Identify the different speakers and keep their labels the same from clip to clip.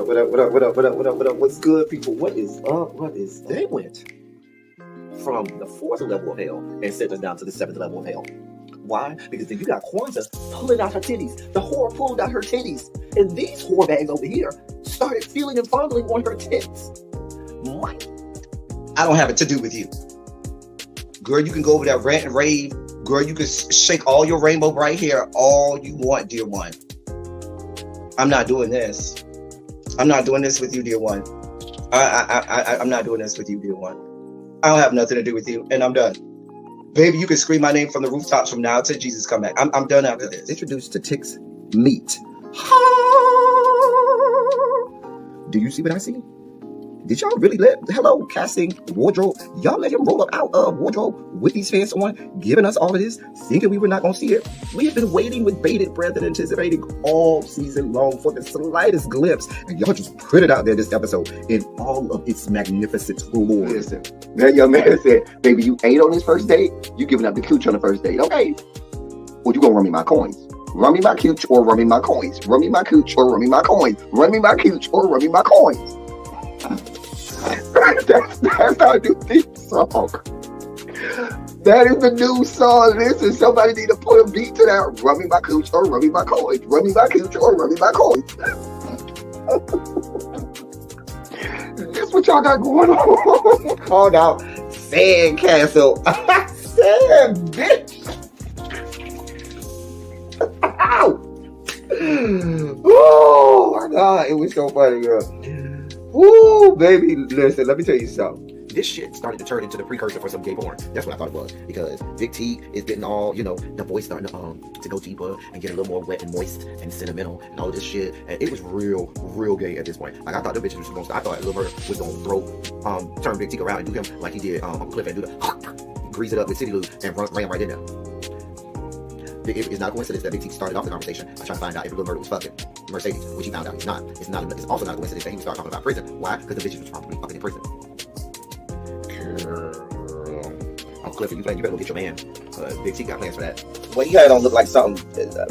Speaker 1: What up? What up? What up? What up? What up? What up? What's good, people? What is up? What is up? They went from the fourth level of hell and sent us down to the seventh level of hell. Why? Because then you got Kwanzaa pulling out her titties. The whore pulled out her titties. And these whore bags over here started feeling and fondling on her tits. Mike.
Speaker 2: I don't have it to do with you. Girl, you can go over there, rant and rave. Girl, you can shake all your rainbow bright hair all you want, dear one. I'm not doing this. I'm not doing this with you, dear one. I'm not doing this with you, dear one. I don't have nothing to do with you, and I'm done. Baby, you can scream my name from the rooftops from now till Jesus come back. I'm done after this.
Speaker 1: Introduced to Tick's Meat. Do you see what I see? Did y'all really let, hello, casting, wardrobe, y'all let him roll up out of wardrobe with these fans on, giving us all of this, thinking we were not going to see it? We have been waiting with bated breath and anticipating all season long for the slightest glimpse, and y'all just put it out there this episode in all of its magnificent glory.
Speaker 3: Listen, that young man said, baby, you ate on this first date, you giving up the cooch on the first date, okay? Well, you gonna run me my coins. Run me my cooch or run me my coins. Run me my cooch or run me my coins. Run me my cooch or run me my coins. That's our new theme song. That is the new song. Listen, somebody need to put a beat to that. Run me my cooch or run me my coins. Run me my cooch or run me my coins. That's what y'all got going on.
Speaker 1: Called out Sandcastle. Sand, bitch. Ow. Oh my God, it was so funny, girl. Woo, baby, listen, let me tell you something. This shit started to turn into the precursor for some gay porn. That's what I thought it was. Because Big T is getting all, the voice starting to go deeper and get a little more wet and moist and sentimental and all this shit. And it was real gay at this point. Like, I thought the bitches was supposed to, I thought Lil Bird was going to turn Big T around and do him like he did Uncle Cliff and do the grease it up with City Lou and ran right in there. It's not a coincidence that Big T started off the conversation by trying to find out if Lil Bird was fucking Mercedes, which he found out he's not. It's also not a coincidence that he would start talking about prison. Why? Because the bitches was probably fucking in prison. Girl. Uncle Cliff, you better go get your man. Big T got plans for that. Well, he had on look like something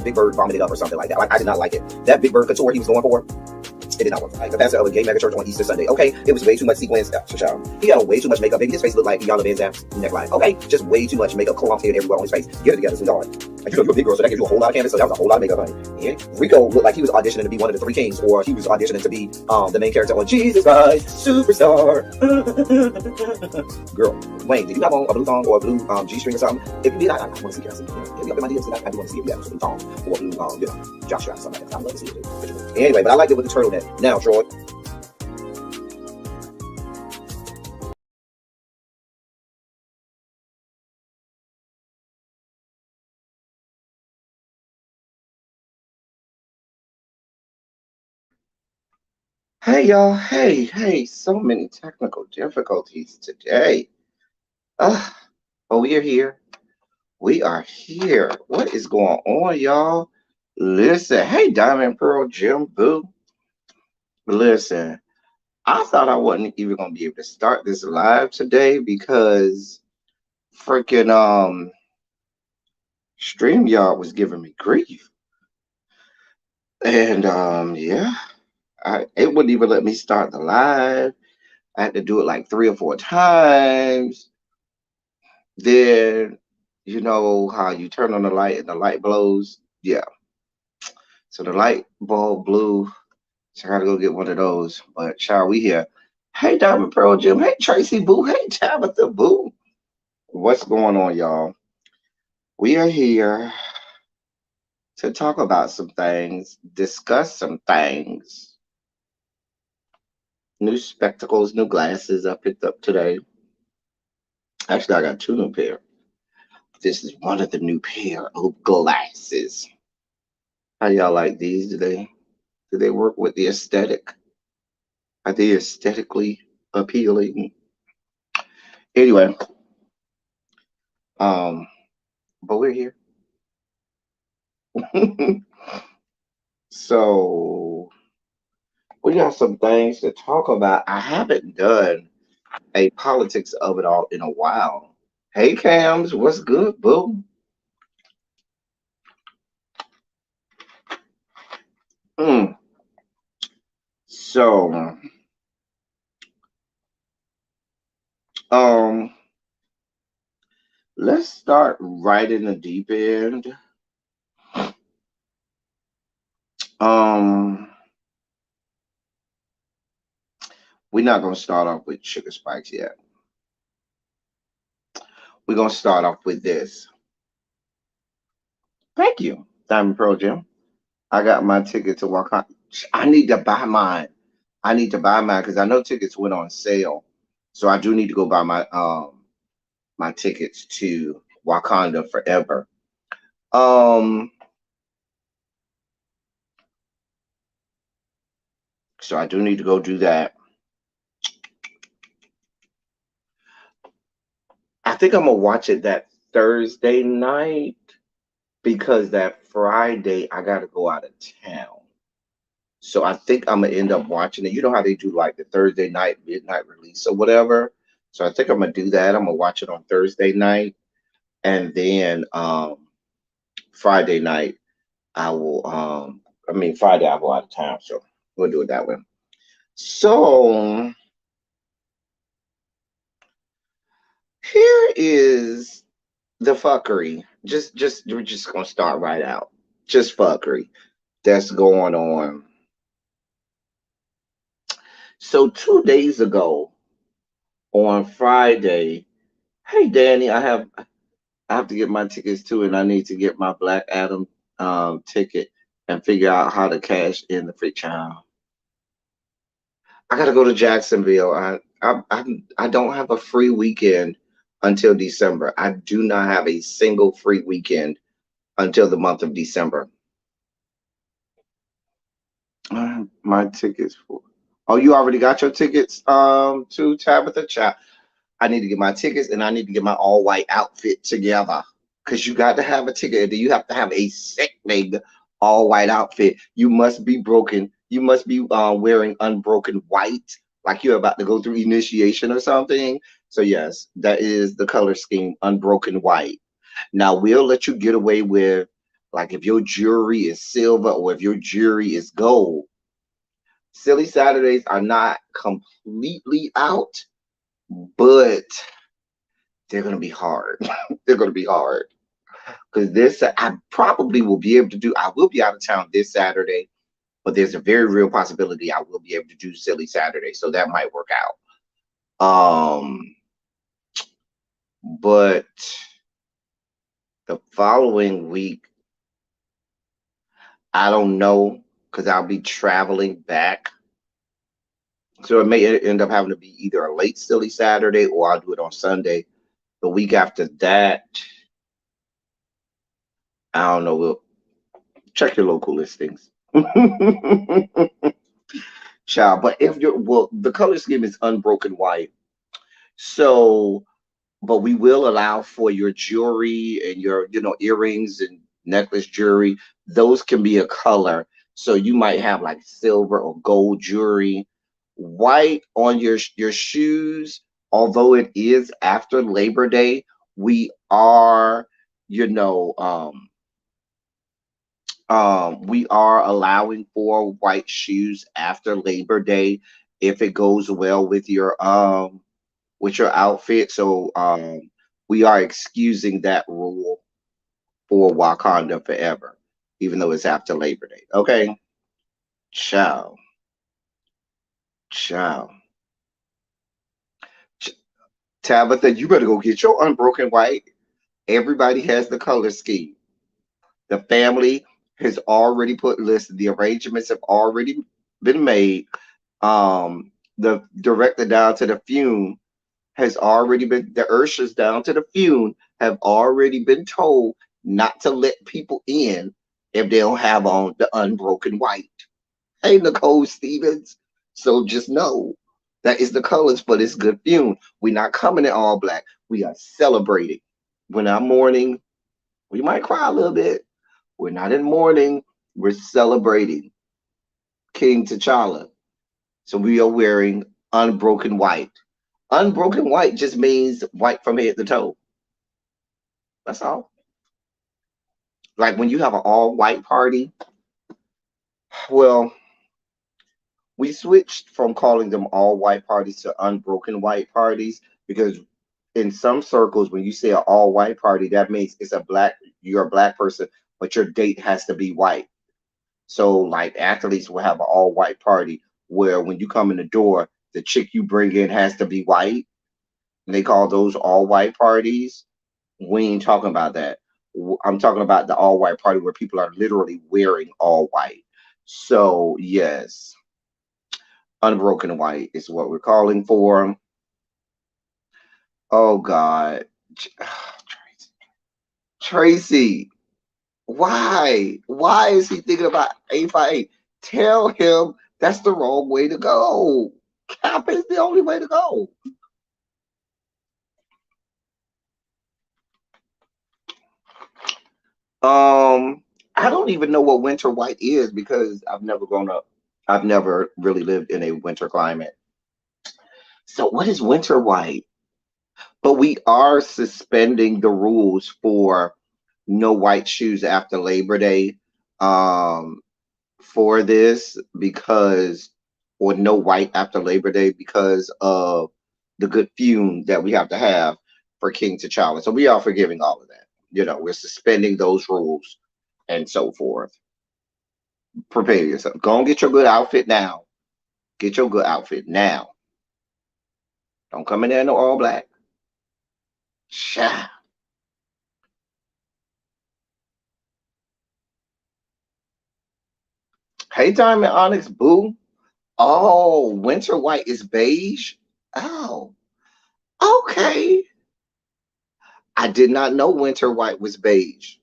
Speaker 1: Big Bird vomited up or something like that. Like, I did not like it. That Big Bird couture he was going for, it did not work. Like the pastor of a gay mega church on Easter Sunday. Okay, it was way too much sequins. He had on way too much makeup. Baby, his face looked like Yana Van Zam's neckline. Okay, just way too much makeup, clumped here everywhere on his face. Get it together, sweetheart. Like, you're a big girl, so that gives you a whole lot of canvas. So that was a whole lot of makeup, honey. Yeah. Rico looked like he was auditioning to be one of the three kings, or he was auditioning to be the main character on Jesus Christ Superstar. Girl, Wayne, did you have on a blue thong or a blue G-string or something? If you did, I want to see it. If you have my DMs, I do want to see if you have a blue thong or a blue Joshua or something like that. I'd love to see it. Anyway, but I liked it with the turtleneck. Now, Troy.
Speaker 3: Hey y'all, hey, so many technical difficulties today. But we are here. We are here. What is going on, y'all? Listen, hey, Diamond Pearl Jim Boo. Listen, I thought I wasn't even gonna be able to start this live today because freaking StreamYard was giving me grief. And yeah. It wouldn't even let me start the live. I had to do it like 3 or 4 times. Then, you know how you turn on the light and the light blows? Yeah. So the light bulb blew. So I gotta go get one of those. But child, we here. Hey, Diamond Pearl Jim. Hey, Tracy Boo. Hey, Tabitha Boo. What's going on, y'all? We are here to talk about some things, discuss some things. New spectacles, new glasses I picked up today. Actually, I got 2 new pair. This is one of the new pair of glasses. How y'all like these? Do they work with the aesthetic? Are they aesthetically appealing? Anyway, but we're here. So we got some things to talk about. I haven't done a politics of it all in a while. Hey, Cams, what's good, boo? So, um, let's start right in the deep end. Um, we're not gonna start off with sugar spikes yet. We're gonna start off with this. Thank you, Diamond Pro Gym. I got my ticket to walk on. I need to buy mine. I need to buy mine because I know tickets went on sale. So I do need to go buy my tickets to Wakanda Forever. Um, so I do need to go do that. I think I'm gonna watch it that Thursday night because that Friday I gotta go out of town. So I think I'm gonna end up watching it. You know how they do like the Thursday night midnight release or whatever. So I think I'm gonna do that. I'm gonna watch it on Thursday night, and then Friday night I will. I mean Friday I go out of town, so we'll do it that way. So here is the fuckery. We're just gonna start right out. Just fuckery that's going on. So 2 days ago on Friday, hey Danny, I have to get my tickets too, and I need to get my Black Adam ticket and figure out how to cash in the free child. I gotta go to Jacksonville. I don't have a free weekend until December. I do not have a single free weekend until the month of December. My tickets for. Oh, you already got your tickets to Tabitha Chat. I need to get my tickets and I need to get my all white outfit together. Cause you got to have a ticket. You have to have a sickening all white outfit. You must be broken. You must be wearing unbroken white, like you're about to go through initiation or something. So yes, that is the color scheme, unbroken white. Now we'll let you get away with like if your jewelry is silver or if your jewelry is gold. Silly Saturdays are not completely out, but they're gonna be hard. They're gonna be hard because this I probably will be able to do. I will be out of town this Saturday, but there's a very real possibility I will be able to do Silly Saturday, so that might work out. But the following week, I don't know because I'll be traveling back, so it may end up having to be either a late Silly Saturday or I'll do it on Sunday. The week after that, I don't know. We'll check your local listings. Child, but if you're well, the color scheme is unbroken white. So, but we will allow for your jewelry and your, earrings and necklace jewelry. Those can be a color. So you might have like silver or gold jewelry. White on your shoes, although it is after Labor Day, we are, you know, we are allowing for white shoes after Labor Day if it goes well with your outfit. So we are excusing that rule for Wakanda Forever, even though it's after Labor Day. Okay, ciao, ciao. Tabitha, you better go get your unbroken white. Everybody has the color scheme. The family has already put listen. The arrangements have already been made. The director down to the fume has already been the Urshas down to the few have already been told not to let people in if they don't have on the unbroken white. Hey, Nicole Stevens. So just know that is the colors for this good fume. We're not coming in all black. We are celebrating. We're not mourning. We might cry a little bit. We're not in mourning. We're celebrating King T'Challa. So we are wearing unbroken white. Unbroken white just means white from head to toe. That's all. Like when you have an all white party, well, We switched from calling them all white parties to unbroken white parties because in some circles, when you say an all white party, that means you're a black person, but your date has to be white. So, like athletes will have an all white party where when you come in the door, the chick you bring in has to be white. And they call those all white parties. We ain't talking about that. I'm talking about the all white party where people are literally wearing all white. So, yes, unbroken white is what we're calling for. Oh, God. Tracy, why? Why is he thinking about 858? Tell him that's the wrong way to go. Cap is the only way to go. I don't even know what winter white is because I've never grown up. I've never really lived in a winter climate. So what is winter white? But we are suspending the rules for no white shoes after Labor Day. Um, for this because, or no white after Labor Day because of the good fume that we have to have for King T'Challa. So we are forgiving all of that. We're suspending those rules and so forth. Prepare yourself. Go and get your good outfit now. Get your good outfit now. Don't come in there no all black. Sha. Hey, Diamond Onyx Boo. Oh, winter white is beige. Oh, okay. I did not know winter white was beige.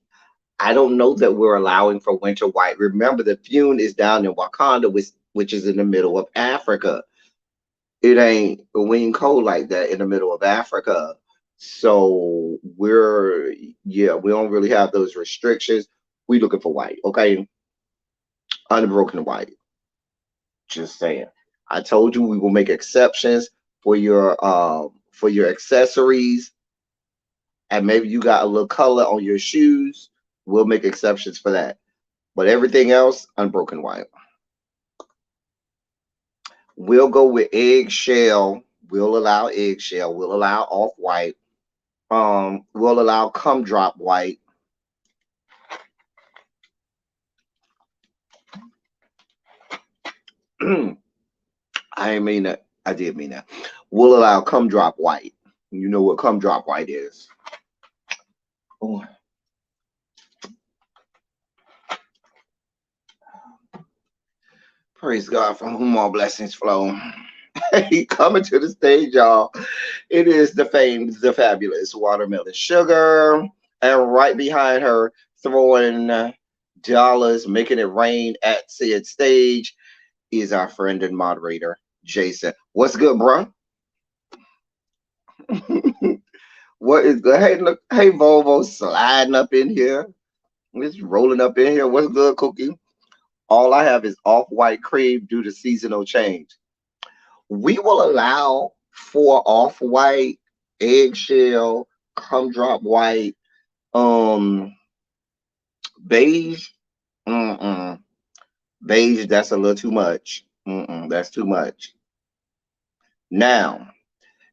Speaker 3: I don't know that we're allowing for winter white. Remember, the Fune is down in Wakanda, which is in the middle of Africa. We ain't cold like that in the middle of Africa. So yeah, we don't really have those restrictions. We looking for white, okay? Unbroken white. Just saying. I told you we will make exceptions for your accessories, and maybe you got a little color on your shoes. We'll make exceptions for that. But everything else, unbroken white. We'll go with eggshell. We'll allow eggshell. We'll allow off white. We'll allow cum drop white. I ain't mean that. I did mean that. We'll allow cum drop white. You know what cum drop white is. Oh, praise God from whom all blessings flow. Hey, coming to the stage, y'all. It is the famed, the fabulous Watermelon Sugar. And right behind her, throwing dollars, making it rain at said stage, is our friend and moderator, Jason. What's good, bro? What is good? Hey, look, hey, Volvo sliding up in here. It's rolling up in here. What's good, Cookie? All I have is off-white cream due to seasonal change. We will allow for off-white, eggshell, cum drop white, beige. Mm-mm. Beige, that's a little too much. That's too much. Now,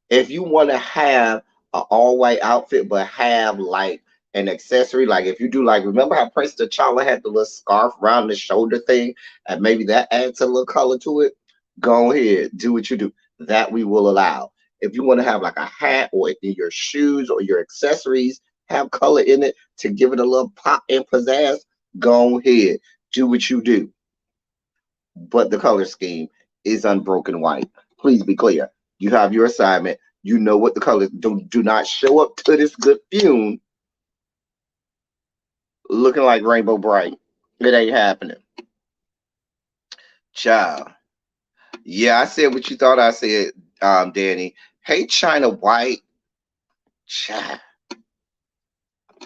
Speaker 3: if you want to have an all white outfit, but have like an accessory, like if you do like, remember how Prince T'Challa had the little scarf around the shoulder thing, and maybe that adds a little color to it. Go ahead, do what you do. That we will allow. If you want to have like a hat or in your shoes or your accessories have color in it to give it a little pop and pizzazz, go ahead, do what you do. But the color scheme is unbroken white. Please be clear. You have your assignment. You know what the colors do not show up to this good fume looking like Rainbow Bright. It ain't happening. Child. Yeah, I said what you thought I said, Danny. Hey, China White. Child.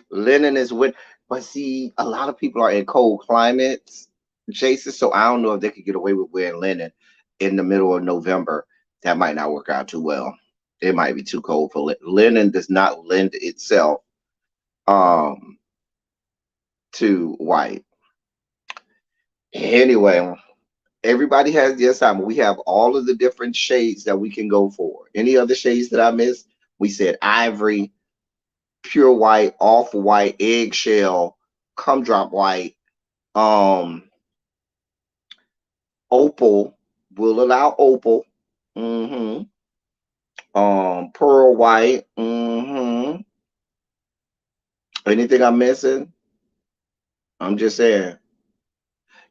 Speaker 3: Linen is with, but see, a lot of people are in cold climates, Jason. So I don't know if they could get away with wearing linen in the middle of November. That might not work out too well. It might be too cold for linen. Does not lend itself um to white. Anyway, Everybody has the assignment. We have all of the different shades that we can go for. Any other shades that I missed? We said ivory, pure white, off white, eggshell, cum drop white, um, opal. We'll allow opal. Mm-hmm. Pearl white. Mm-hmm. Anything I'm missing? I'm just saying.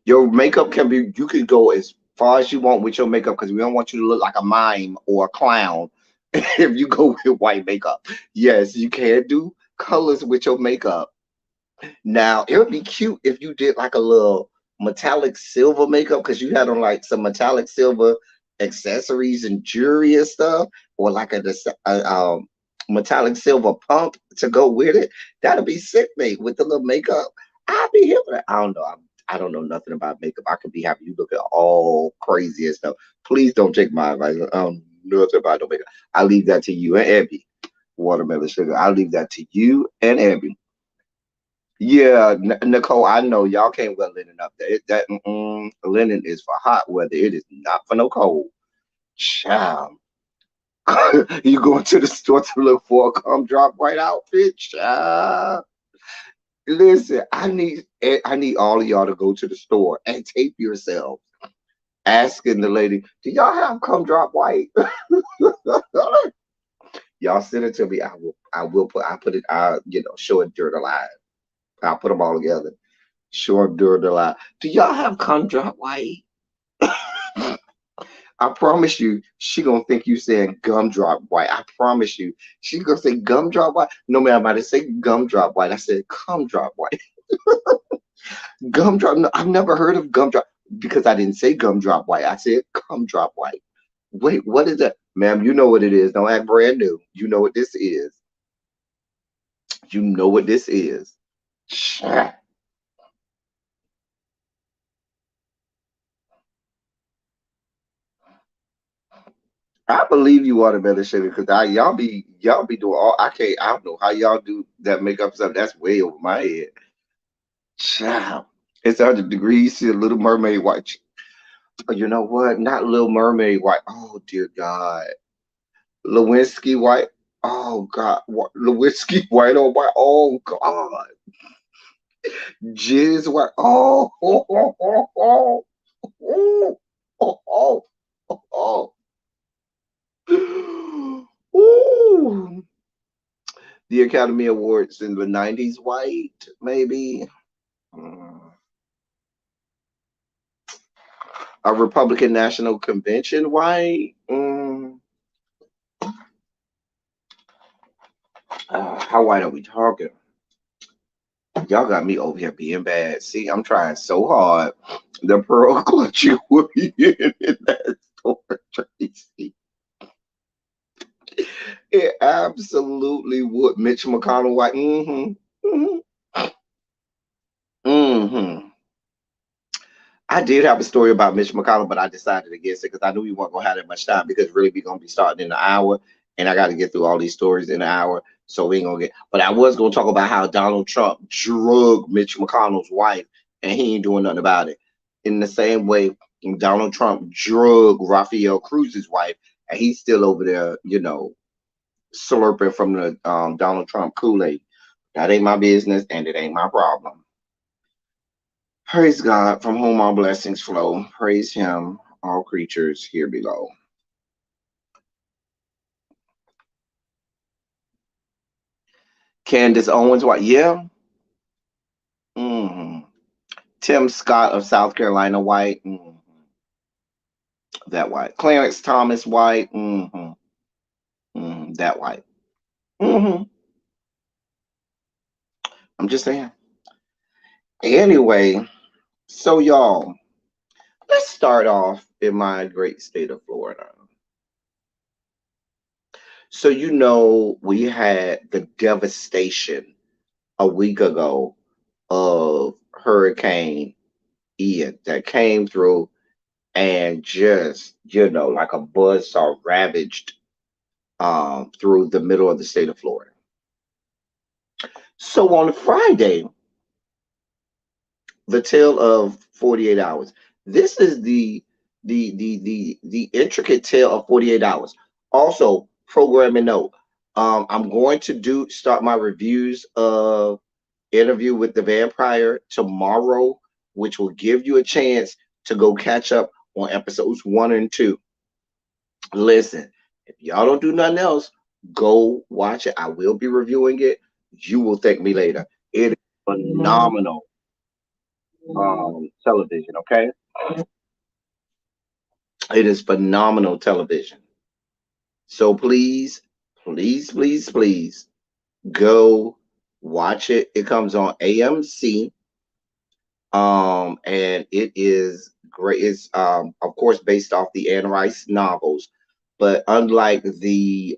Speaker 3: Your makeup can be, you can go as far as you want with your makeup because we don't want you to look like a mime or a clown if you go with white makeup. Yes, you can do colors with your makeup. Now, it would be cute if you did like a little metallic silver makeup because you had on like some metallic silver accessories and jewelry and stuff, or like a metallic silver pump to go with it. That'd be sick, mate, with the little makeup. I'd be here for that. I don't know. I don't know nothing about makeup. I could be having you looking all crazy and stuff. Please don't take my advice. I don't know nothing about no makeup. I leave that to you and Abby. Watermelon sugar. I leave that to you and Abby. Yeah, Nicole, I know y'all can't wear linen up there. Linen is for hot weather. It is not for no cold. Child. You going to the store to look for a come drop white outfit? Child. Listen, I need all of y'all to go to the store and tape yourselves asking the lady, do y'all have come drop white? Y'all send it to me. I put it, show it during the live. I'll put them all together. Show them during the live. Do y'all have come drop white? I promise you, she gonna think you saying gumdrop white. I promise you, she gonna say gumdrop white. No matter about to say gumdrop white. I said gumdrop white. Gumdrop. No, I've never heard of gumdrop because I didn't say gumdrop white. I said gumdrop white. Wait, what is that, ma'am? You know what it is. Don't act brand new. You know what this is. You know what this is. Cha. I believe you watermelon sugar because I y'all be doing all I don't know how y'all do that makeup stuff. That's way over my head. Child. It's 100 degrees to Little Mermaid white. You know what? Not Little Mermaid white. Oh dear God. Lewinsky white. Oh God. Lewinsky white on white. Oh God. Jizz white. Oh, oh, oh, oh, oh, oh, oh, oh, oh, oh. Ooh. The Academy Awards in the 90s white, maybe. Mm. A Republican National Convention white. How white are we talking? Y'all got me over here being bad. See, I'm trying so hard. The pearl clutching would be in that store, Tracy. It absolutely would. Mitch McConnell white. Mm-hmm. Mm-hmm. I did have a story about Mitch McConnell, but I decided against it because I knew we weren't gonna have that much time because really we're gonna be starting in an hour, and I got to get through all these stories in an hour, so we ain't gonna get. But I was gonna talk about how Donald Trump drugged Mitch McConnell's wife, and he ain't doing nothing about it. In the same way, Donald Trump drugged Rafael Cruz's wife, and he's still over there, slurping from the Donald Trump Kool-Aid. That ain't my business, and it ain't my problem. Praise God, from whom all blessings flow. Praise Him, all creatures here below. Candace Owens, white, yeah. hmm Tim Scott of South Carolina, white. That white. Clarence Thomas, white. That white. hmm I'm just saying. Anyway, so y'all, let's start off in my great state of Florida. So we had the devastation a week ago of Hurricane Ian that came through and just, like a buzzsaw ravaged through the middle of the state of Florida. So on Friday, the tale of 48 hours. This is the intricate tale of 48 hours. Also, programming note. I'm going to do start my reviews of Interview with the Vampire tomorrow, which will give you a chance to go catch up on episodes 1 and 2. Listen, if y'all don't do nothing else, go watch it. I will be reviewing it. You will thank me later. It is phenomenal television, okay? It is phenomenal television. So please, please, please, please go watch it. It comes on AMC. And it is great. It's of course based off the Anne Rice novels, but unlike the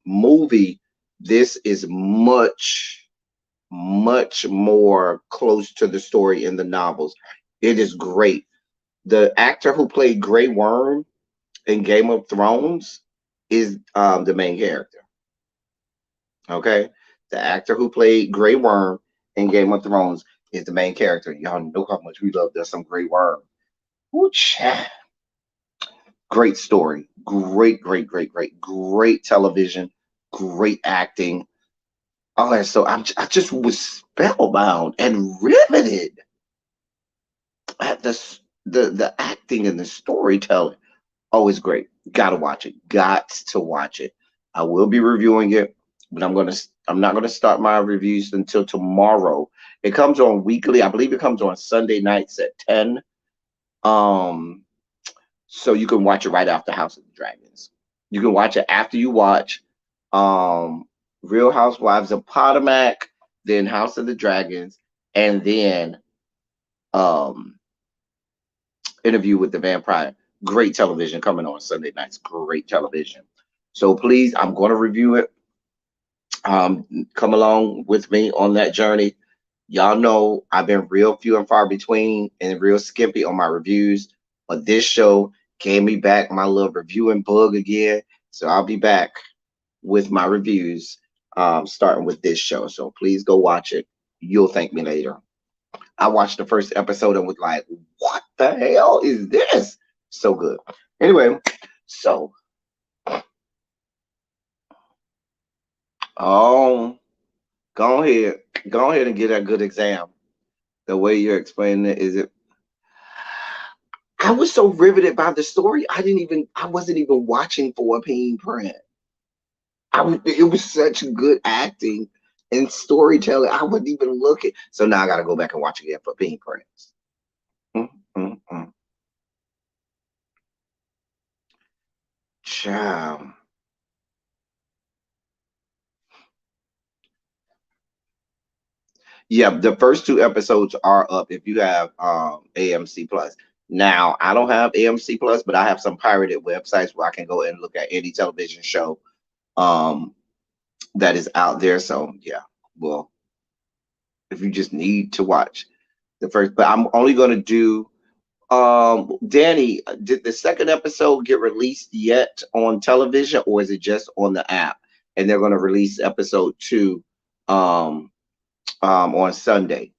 Speaker 3: movie, this is much more close to the story in the novels. It is great. The actor who played Grey Worm in Game of Thrones is the main character. Okay, the actor who played Grey Worm in Game of Thrones is the main character. Y'all know how much we love there's some Grey Worm. Ooh, chat. Great story. Great television. Great acting. All that. So I just was spellbound and riveted at the acting and the storytelling. Always great. Gotta watch it. Got to watch it. I will be reviewing it, but I'm not gonna start my reviews until tomorrow. It comes on weekly. I believe it comes on Sunday nights at 10. Um, so you can watch it right after House of the Dragons. You can watch it after you watch um Real Housewives of Potomac, then House of the Dragons, and then um Interview with the Vampire. Great television coming on Sunday nights. Great television. So please, I'm going to review it. Come along with me on that journey. Y'all know I've been real few and far between and real skimpy on my reviews, but this show gave me back my little reviewing bug again. So I'll be back with my reviews, starting with this show. So please go watch it. You'll thank me later. I watched the first episode and was like, what the hell is this? So good. Anyway, so oh, go ahead. Go ahead and get that good exam. The way you're explaining it is it I was so riveted by the story. I wasn't even watching for a pain print. It was such good acting and storytelling. I wasn't even looking. So now I got to go back and watch again for pain prints. Mm, mm, mm. Child. Yeah, the first 2 episodes are up if you have AMC Plus. Now, I don't have AMC Plus, but I have some pirated websites where I can go and look at any television show um that is out there. So yeah, well, if you just need to watch the first, but I'm only gonna do Danny, did the second episode get released yet on television or is it just on the app? And they're gonna release episode 2 um on Sunday.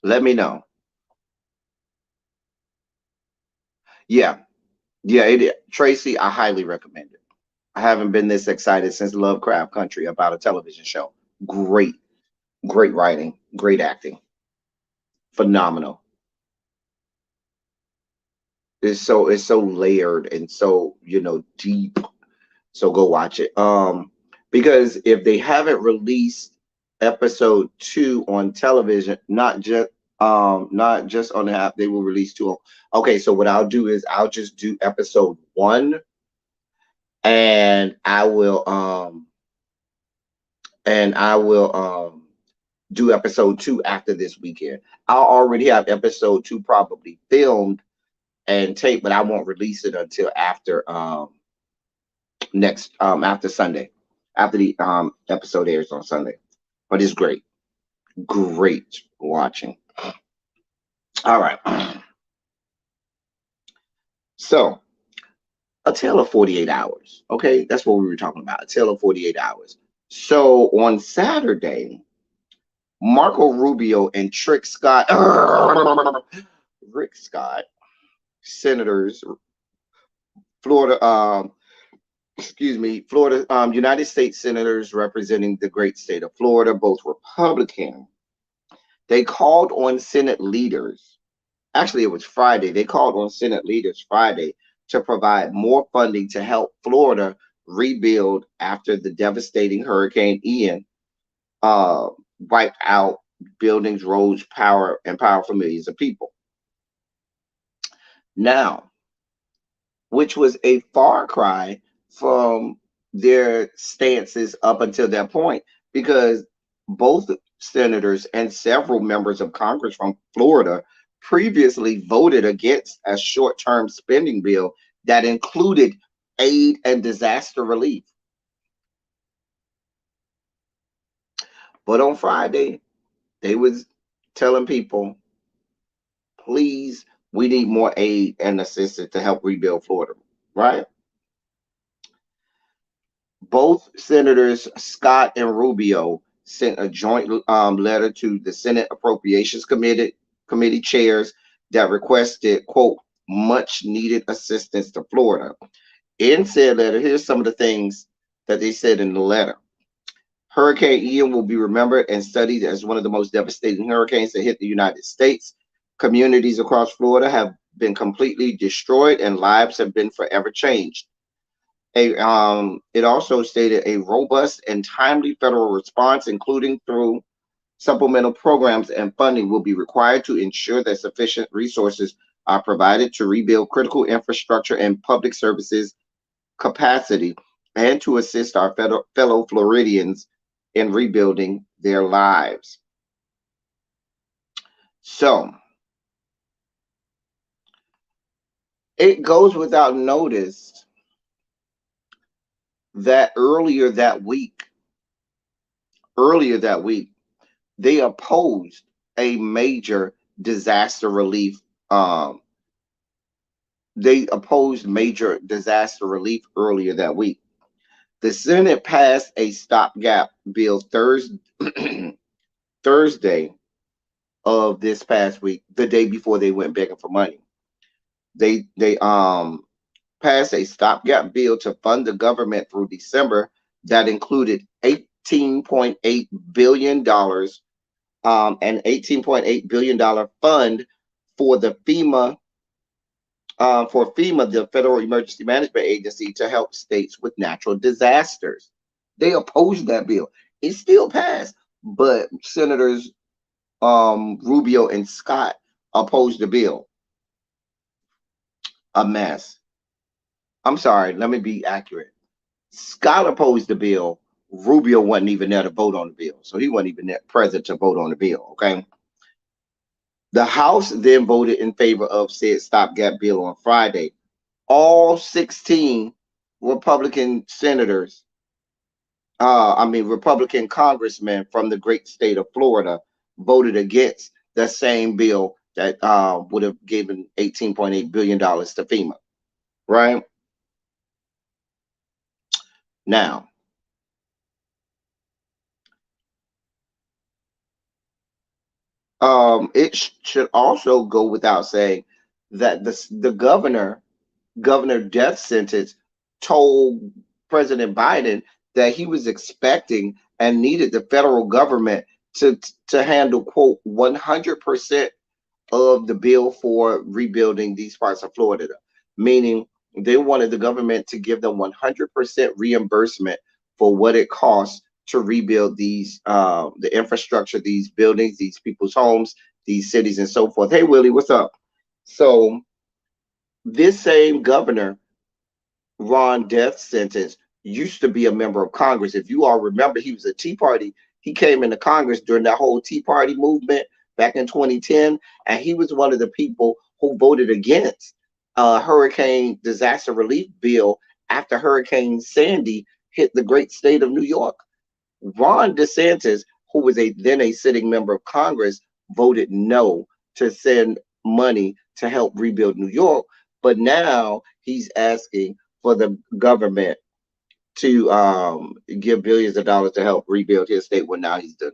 Speaker 3: Let me know. Yeah, yeah, it is. Tracy, I highly recommend it. I haven't been this excited since Lovecraft Country about a television show. Great, great writing, great acting, phenomenal. It's so layered and so deep. So go watch it. Because if they haven't released episode 2 on television, not just on the app, they will release 2 on. Okay, so what I'll do is I'll just do episode 1 and I will do episode 2 after this weekend. I'll already have episode 2 probably filmed and taped, but I won't release it until after Sunday, after the episode airs on Sunday. But it's great watching. All right, so a tale of 48 hours. Okay, that's what we were talking about. A tale of 48 hours. So on Saturday, Marco Rubio and Rick Scott senators, Florida, Florida, United States senators representing the great state of Florida, both Republican. They called on Senate leaders. Actually, it was Friday. They called on Senate leaders Friday to provide more funding to help Florida rebuild after the devastating Hurricane Ian uh, wiped out buildings, roads, power, and powerful millions of people. Now, which was a far cry from their stances up until that point, because both senators and several members of Congress from Florida previously voted against a short term spending bill that included aid and disaster relief. But on Friday, they was telling people, please, we need more aid and assistance to help rebuild Florida, right? Both Senators Scott and Rubio sent a joint letter to the Senate Appropriations Committee chairs that requested, quote, much needed assistance to Florida. In said letter, here's some of the things that they said in the letter. Hurricane Ian will be remembered and studied as one of the most devastating hurricanes that hit the United States. Communities across Florida have been completely destroyed and lives have been forever changed. It also stated a robust and timely federal response, including through supplemental programs and funding, will be required to ensure that sufficient resources are provided to rebuild critical infrastructure and public services capacity and to assist our fellow Floridians in rebuilding their lives. So it goes without notice that earlier that week, they opposed a major disaster relief. Um, they opposed major disaster relief earlier that week. The Senate passed a stopgap bill Thursday of this past week, the day before they went begging for money. They passed a stopgap bill to fund the government through December that included $18.8 billion, an $18.8 billion fund for the FEMA, the Federal Emergency Management Agency, to help states with natural disasters. They opposed that bill. It still passed, but Senators Rubio and Scott opposed the bill. A mess. I'm sorry, let me be accurate. Scott opposed the bill. Rubio wasn't even there to vote on the bill. So he wasn't even there present to vote on the bill. Okay. The House then voted in favor of said stopgap bill on Friday. All 16 Republican senators, Republican congressmen from the great state of Florida voted against the same bill that would have given $18.8 billion to FEMA. Right now, it should also go without saying that the governor death sentence told President Biden that he was expecting and needed the federal government to to handle, quote, 100% of the bill for rebuilding these parts of Florida, meaning they wanted the government to give them 100% reimbursement for what it costs to rebuild the infrastructure, these buildings, these people's homes, these cities, and so forth. Hey, Willie, what's up? So this same governor, Ron death sentence, used to be a member of Congress. If you all remember, he was a Tea Party. He came into Congress during that whole Tea Party movement back in 2010, and he was one of the people who voted against hurricane disaster relief bill after Hurricane Sandy hit the great state of New York. Ron DeSantis, who was then a sitting member of Congress, voted no to send money to help rebuild New York. But now he's asking for the government to give billions of dollars to help rebuild his state. Well, now he's the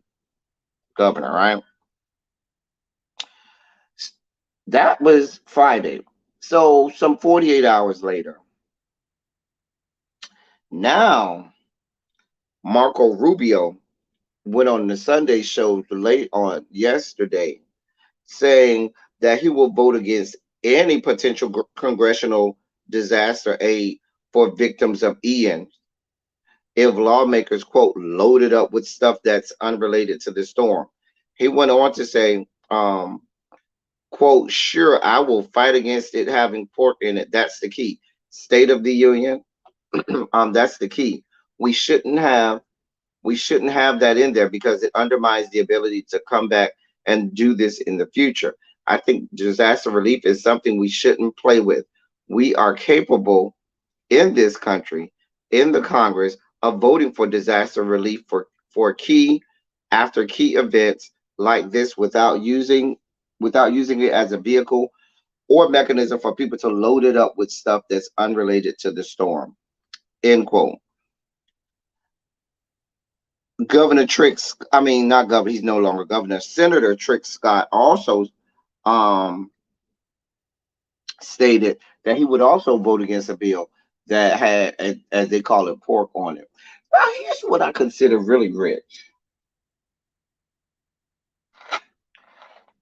Speaker 3: governor, right? That was Friday. So some 48 hours later, now Marco Rubio went on the Sunday show late on yesterday saying that he will vote against any potential congressional disaster aid for victims of Ian if lawmakers, quote, loaded up with stuff that's unrelated to the storm. He went on to say, quote, sure, I will fight against it having pork in it. That's the key. State of the Union, that's the key. We shouldn't have we shouldn't have that in there because it undermines the ability to come back and do this in the future. I think disaster relief is something we shouldn't play with. We are capable in this country, in the Congress, of voting for disaster relief for key after key events like this without using it as a vehicle or mechanism for people to load it up with stuff that's unrelated to the storm. End quote. Governor Tricks, I mean not governor, he's no longer governor. Senator Trick Scott also um stated that he would also vote against a bill that had, as they call it, pork on it. Now, here's what I consider really rich.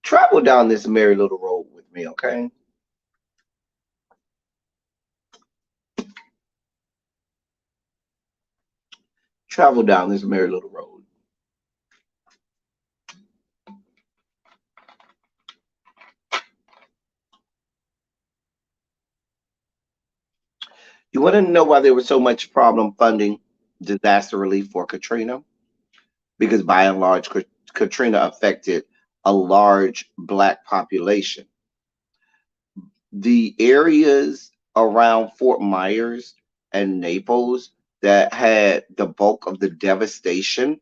Speaker 3: Travel down this merry little road with me, okay? Travel down this merry little road. You want to know why there was so much problem funding disaster relief for Katrina? Because by and large, Katrina affected a large black population. The areas around Fort Myers and Naples that had the bulk of the devastation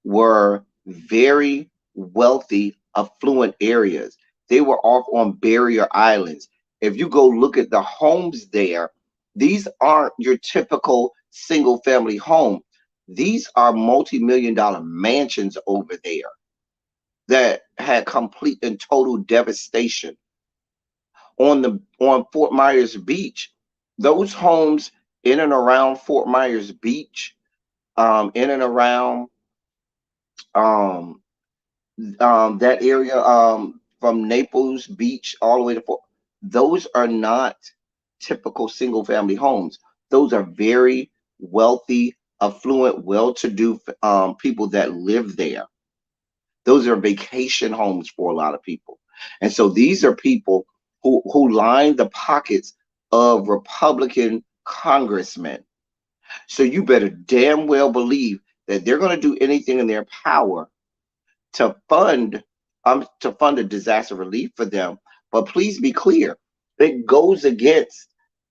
Speaker 3: were very wealthy, affluent areas. They were off on barrier islands. If you go look at the homes there, these aren't your typical single family home. These are multi-million dollar mansions over there that had complete and total devastation. On Fort Myers Beach, those homes in and around Fort Myers Beach, in and around um, that area, from Naples Beach all the way to Fort, those are not typical single family homes. Those are very wealthy, affluent, well-to-do people that live there. Those are vacation homes for a lot of people. And so these are people who line the pockets of Republican congressmen. So you better damn well believe that they're going to do anything in their power to fund a disaster relief for them. But please be clear, it goes against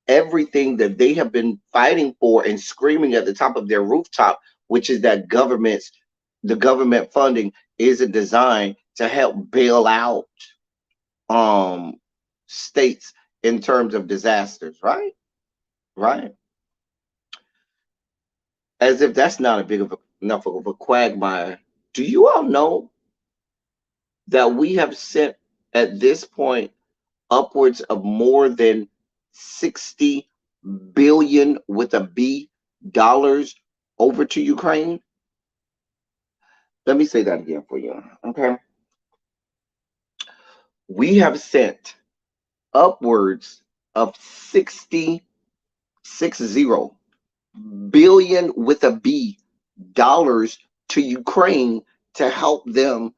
Speaker 3: everything that they have been fighting for and screaming at the top of their rooftop, which is that the government funding isn't designed to help bail out um states in terms of disasters, right? Right. As if that's not a enough of a quagmire. Do you all know that we have sent at this point upwards of more than 60 billion with a B dollars over to Ukraine? Let me say that again for you. Okay. We have sent upwards of 60 with a B dollars to Ukraine to help them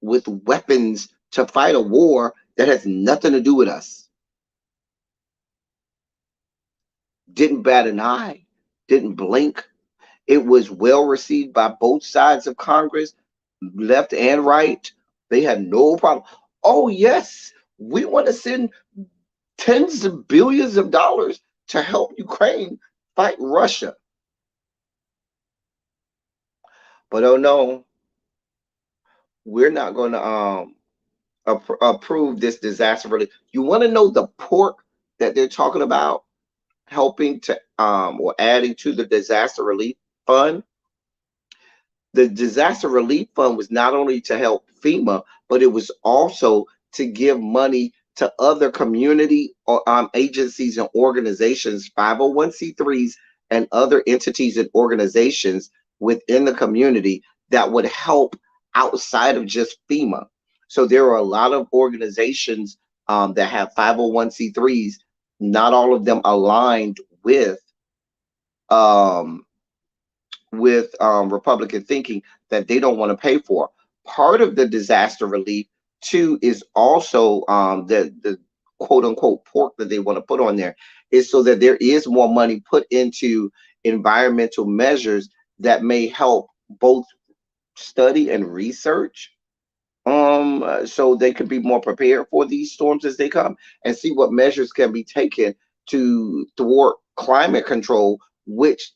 Speaker 3: with weapons to fight a war that has nothing to do with us. Didn't bat an eye, didn't blink. It was well received by both sides of Congress, left and right. They had no problem. Oh, yes, we want to send tens of billions of dollars to help Ukraine fight Russia. But oh no, we're not going to approve this disaster relief. You want to know the pork that they're talking about helping to or adding to the disaster relief fund? The disaster relief fund was not only to help FEMA, but it was also to give money to other community agencies and organizations, 501c3s, and other entities and organizations within the community that would help outside of just FEMA. So there are a lot of organizations that have 501c3s, not all of them aligned um, Republican thinking, that they don't want to pay for. Part of the disaster relief too is also the quote unquote pork that they want to put on there is so that there is more money put into environmental measures that may help both study and research, so they could be more prepared for these storms as they come, and see what measures can be taken to thwart climate control, which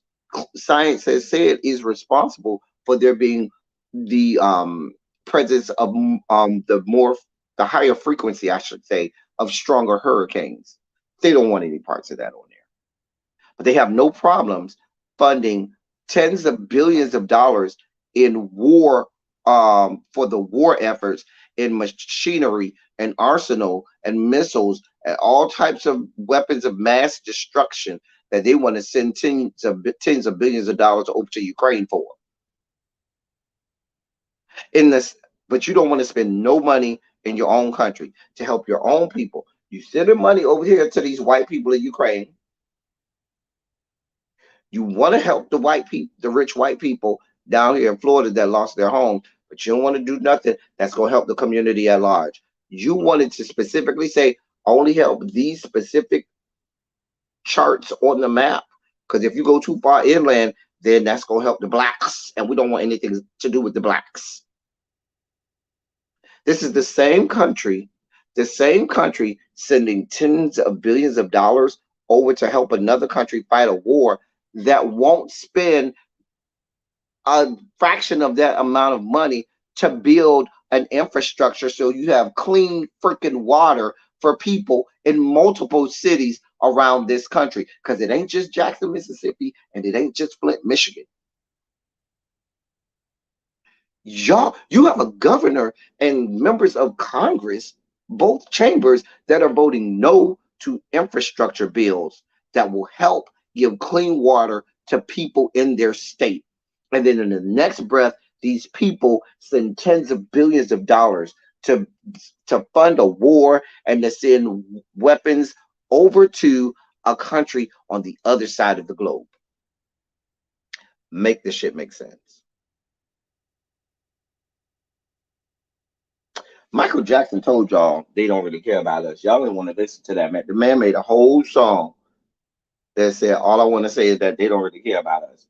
Speaker 3: science has said is responsible for there being the presence of the higher frequency, I should say, of stronger hurricanes. They don't want any parts of that on there, but they have no problems funding tens of billions of dollars in war, for the war efforts, in machinery and arsenal and missiles and all types of weapons of mass destruction that they want to send tens of billions of dollars over to Ukraine for. In this, but you don't want to spend no money in your own country to help your own people. You sending money over here to these white people in Ukraine. You want to help the white people, the rich white people down here in Florida that lost their homes, but you don't want to do nothing that's going to help the community at large. You wanted to specifically say only help these specific charts on the map, because if you go too far inland, then that's going to help the blacks, and we don't want anything to do with the blacks. This is the same country sending tens of billions of dollars over to help another country fight a war that won't spend a fraction of that amount of money to build an infrastructure so you have clean freaking water for people in multiple cities around this country. Because it ain't just Jackson, Mississippi, and it ain't just Flint, Michigan. Y'all, you have a governor and members of Congress, both chambers, that are voting no to infrastructure bills that will help give clean water to people in their state. And then in the next breath, these people send tens of billions of dollars to fund a war and to send weapons over to a country on the other side of the globe. Make this shit make sense. Michael Jackson told y'all they don't really care about us. Y'all didn't want to listen to that man. The man made a whole song that said, all I want to say is that they don't really care about us.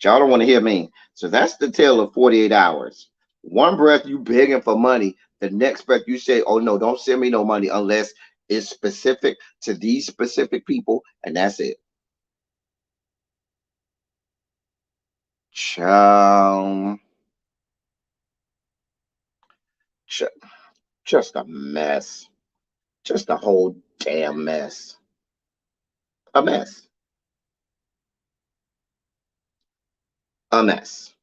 Speaker 3: Y'all don't want to hear me. So that's the tale of 48 hours. One breath you begging for money. The next breath you say, oh no, don't send me no money unless it's specific to these specific people. And that's it. Child. Just a mess. Just a whole damn mess. A mess. A mess.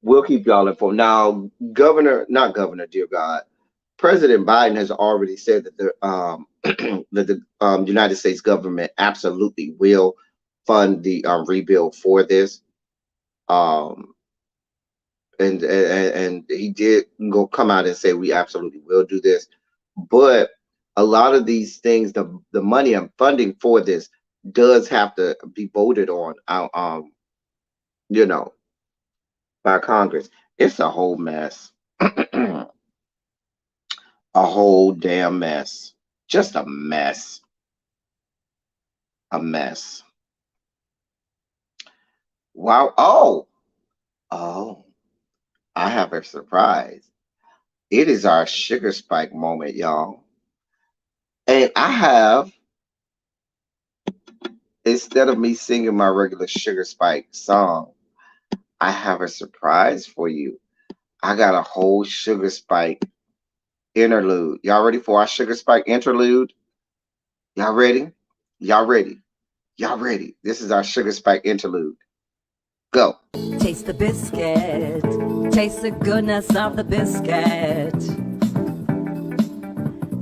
Speaker 3: We'll keep y'all informed. Now, not governor, dear God, President Biden has already said that the United States government absolutely will fund the rebuild for this. And he did come out and say we absolutely will do this. But a lot of these things, the money and funding for this does have to be voted on, by Congress. It's a whole mess. A whole damn mess. Just a mess. A mess. Wow. Oh, I have a surprise. It is our sugar spike moment, y'all. And I have, instead of me singing my regular sugar spike song, I have a surprise for you. I got a whole sugar spike interlude. Y'all ready for our sugar spike interlude? Y'all ready? Y'all ready? Y'all ready? This is our sugar spike interlude. Go.
Speaker 4: Taste the biscuit. Taste the goodness of the biscuit.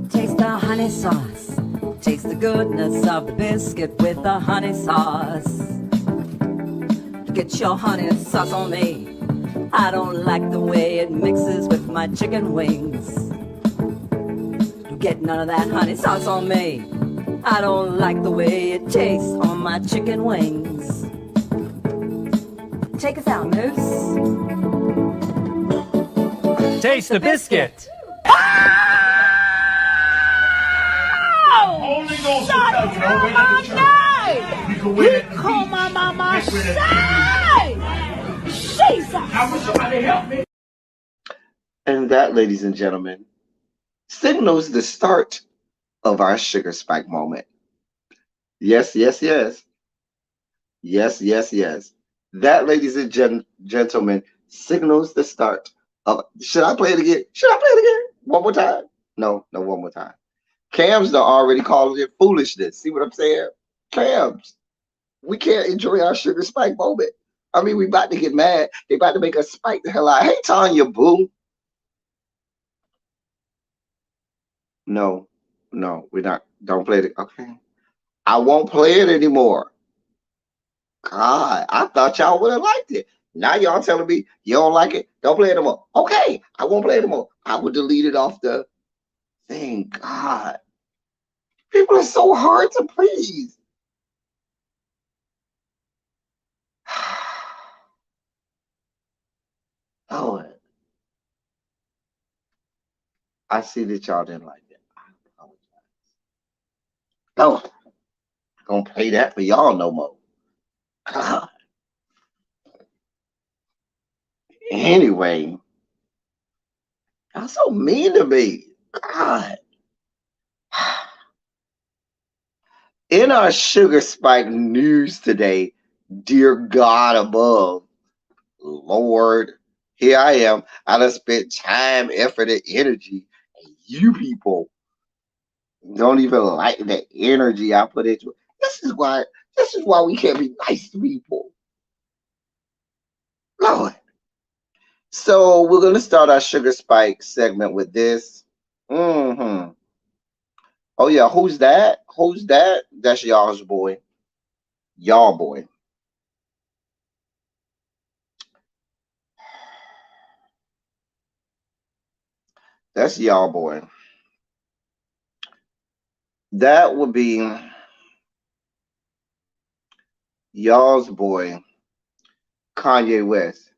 Speaker 4: Taste the honey sauce. Taste the goodness of the biscuit with the honey sauce. Get your honey sauce on me. I don't like the way it mixes with my chicken wings. Get none of that honey sauce on me. I don't like the way it tastes on my chicken wings. Take us out, Moose.
Speaker 5: Taste the biscuit.
Speaker 6: Holy Ghost will tell you, don't wait at the church. You can win it.
Speaker 7: Call my mama side. Jesus.
Speaker 6: I wish somebody help me.
Speaker 3: And that, ladies and gentlemen, signals the start of our sugar spike moment. Yes, yes, yes. Yes, yes, yes. That, ladies and gentlemen, signals the start of. Should I play it again? Should I play it again? One more time? No, one more time. Cam's done already calling it foolishness. See what I'm saying? Cams, we can't enjoy our sugar spike moment. I mean, we about to get mad. They about to make us spike the hell out. Hey, Tanya, boo. No, we're not. Don't play it. Okay. I won't play it anymore. God, I thought y'all would have liked it. Now y'all telling me you don't like it. Don't play it anymore. Okay, I won't play it anymore. I will delete it off the thing. God, people are so hard to please. Oh, I see that y'all didn't like it. I apologize. No, I'm gonna play that for y'all no more. God. Anyway, y'all so mean to me. God. In our sugar spike news today, dear God above, Lord, here I am. I done spent time, effort, and energy. And you people don't even like the energy I put into it. This is why we can't be nice to people. Lord. So we're gonna start our sugar spike segment with this. Oh yeah, who's that? Who's that? That's y'all's boy. Y'all boy. That's y'all boy. That would be y'all's boy, Kanye West.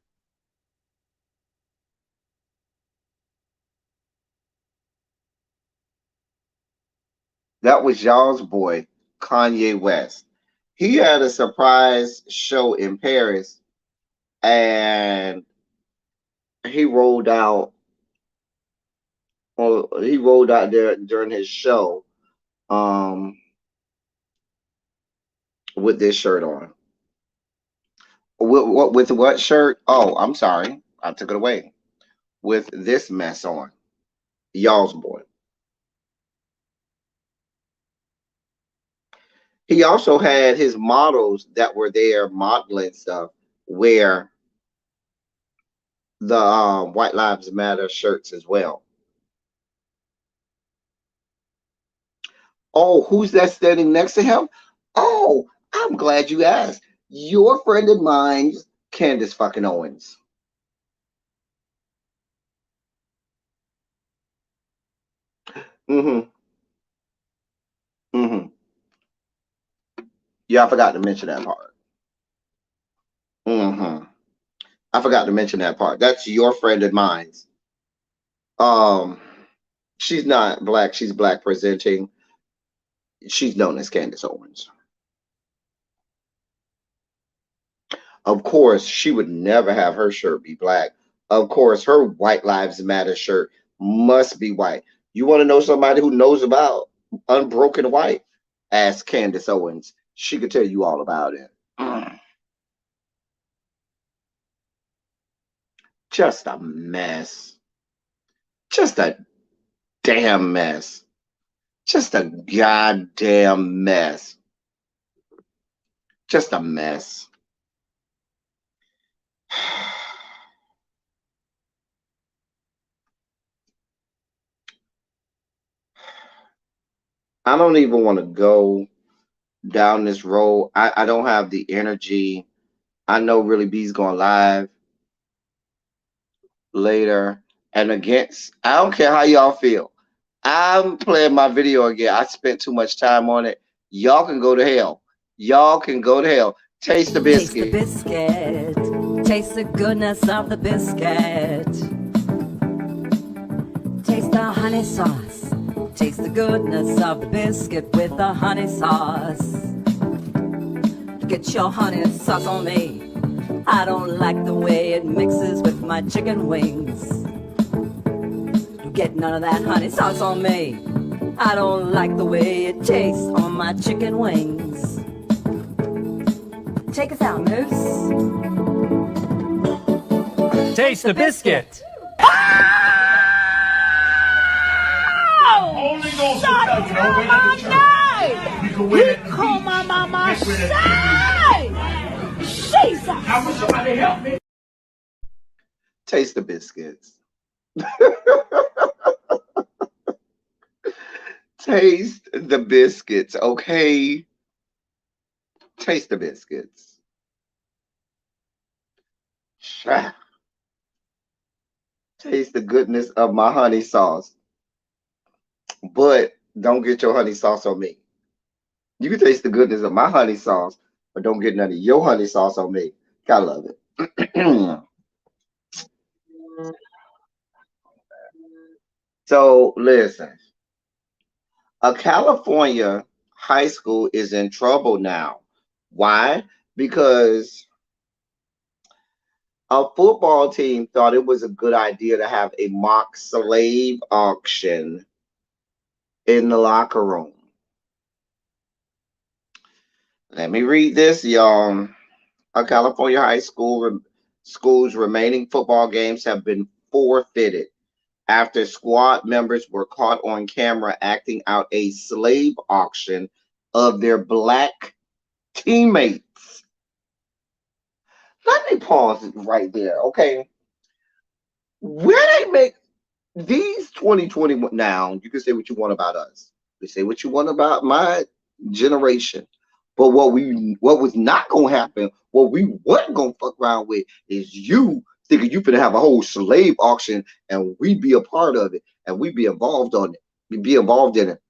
Speaker 3: That was y'all's boy, Kanye West. He had a surprise show in Paris, and he rolled out. Well, he rolled out there during his show, um, with this shirt on. With what shirt? Oh, I'm sorry, I took it away. With this mess on, y'all's boy. He also had his models that were there modeling stuff wear the White Lives Matter shirts as well. Oh, who's that standing next to him? Oh, I'm glad you asked. Your friend of mine, Candace fucking Owens. Mm-hmm. Mm-hmm. Yeah, I forgot to mention that part. Mm-hmm. I forgot to mention that part. That's your friend of mine's. Um, she's not black. She's black presenting. She's known as Candace Owens. Of course, she would never have her shirt be black. Of course, her White Lives Matter shirt must be white. You want to know somebody who knows about unbroken white? Ask Candace Owens. She could tell you all about it. Just a mess. Just a damn mess. Just a goddamn mess. Just a mess. I don't even want to go down this road. I don't have the energy. I know really B's going live later and against. I don't care how y'all feel. I'm playing my video again. I spent too much time on it. Y'all can go to hell. Y'all can go to hell. Taste the
Speaker 4: Taste the
Speaker 3: biscuit.
Speaker 4: biscuit. Taste the goodness of the biscuit. Taste the honey sauce. Taste the goodness of the biscuit with the honey sauce. Get your honey sauce on me. I don't like the way it mixes with my chicken wings. Get none of that honey sauce on me. I don't like the way it tastes on my chicken wings. Take us out, Moose.
Speaker 5: Taste the biscuit.
Speaker 6: Only Ghost will tell you. Don't wait on the church. You can win it.
Speaker 7: Call my mama
Speaker 6: Just win it.
Speaker 7: say, Jesus.
Speaker 6: I wish somebody help me.
Speaker 3: Taste the biscuits. Taste the biscuits, okay? Taste the biscuits. Sha. Taste the goodness of my honey sauce. But don't get your honey sauce on me. You can taste the goodness of my honey sauce, but don't get none of your honey sauce on me. I love it. So listen, a California high school is in trouble now. Why? Because a football team thought it was a good idea to have a mock slave auction in the locker room. Let me read this, y'all. A California high school's remaining football games have been forfeited after squad members were caught on camera acting out a slave auction of their black teammates. Let me pause it right there, okay? Where they make these 2021 now, you can say what you want about us. You say what you want about my generation. But what was not gonna happen, what we wasn't gonna fuck around with is you thinking you finna have a whole slave auction and we be a part of it and we be involved on it. We be involved in it.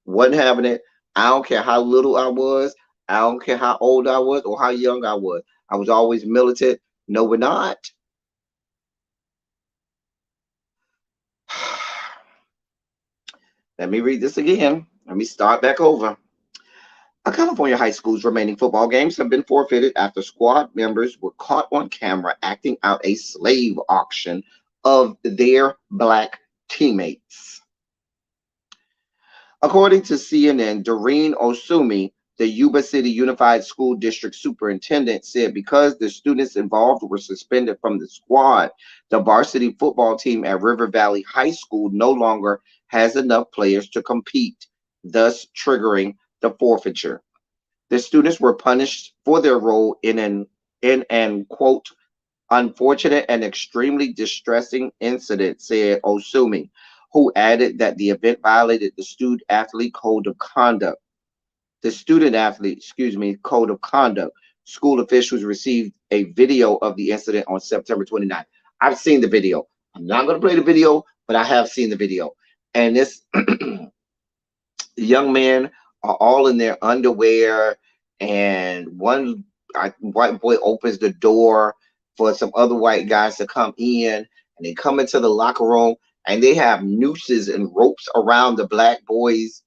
Speaker 3: Wasn't having it. I don't care how little I was, I don't care how old I was or how young I was. I was always militant. No, we're not. Let me read this again. Let me start back over. A California high school's remaining football games have been forfeited after squad members were caught on camera acting out a slave auction of their black teammates. According to CNN, Doreen Osumi, the Yuba City Unified School District superintendent, said because the students involved were suspended from the squad, the varsity football team at River Valley High School no longer has enough players to compete, thus triggering the forfeiture. The students were punished for their role in an quote unfortunate and extremely distressing incident, said Osumi, who added that the event violated the student athlete code of conduct. The student athlete, excuse me, code of conduct. School officials received a video of the incident on September 29th. I've seen the video. I'm not going to play the video, but I have seen the video. And this young men are all in their underwear, and one white boy opens the door for some other white guys to come in, and they come into the locker room, and they have nooses and ropes around the black boys'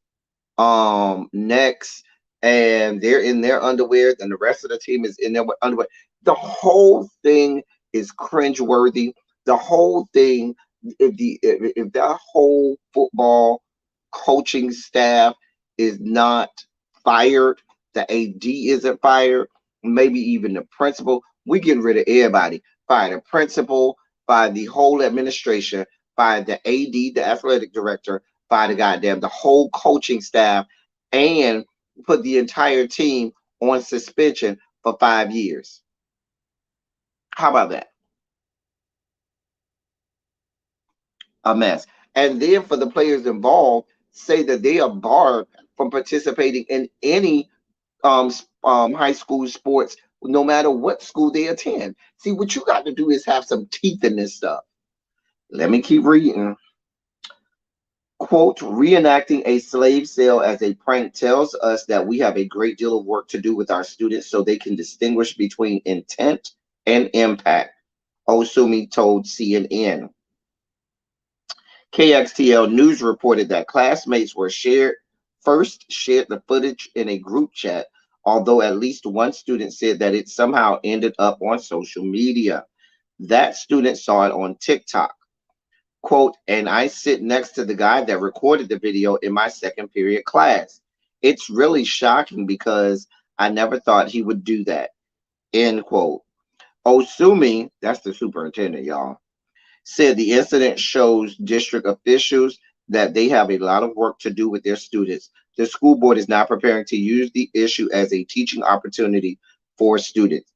Speaker 3: necks, and they're in their underwear, and the rest of the team is in their underwear. The whole thing is cringeworthy. The whole thing, if that whole football coaching staff is not fired, the AD isn't fired, maybe even the principal, we getting rid of everybody. Fire the principal, fire the whole administration, fire the AD, the athletic director, fire the whole coaching staff, and put the entire team on suspension for 5 years. How about that? A mess. And then for the players involved, say that they are barred from participating in any high school sports, no matter what school they attend. See, what you got to do is have some teeth in this stuff. Let me keep reading. Quote, reenacting a slave sale as a prank tells us that we have a great deal of work to do with our students so they can distinguish between intent and impact, Osumi told CNN. KXTL News reported that classmates were shared the footage in a group chat, although at least one student said that it somehow ended up on social media. That student saw it on TikTok. Quote, and I sit next to the guy that recorded the video in my second period class. It's really shocking because I never thought he would do that. End quote. Osumi, that's the superintendent, y'all, said the incident shows district officials that they have a lot of work to do with their students. The school board is not preparing to use the issue as a teaching opportunity for students.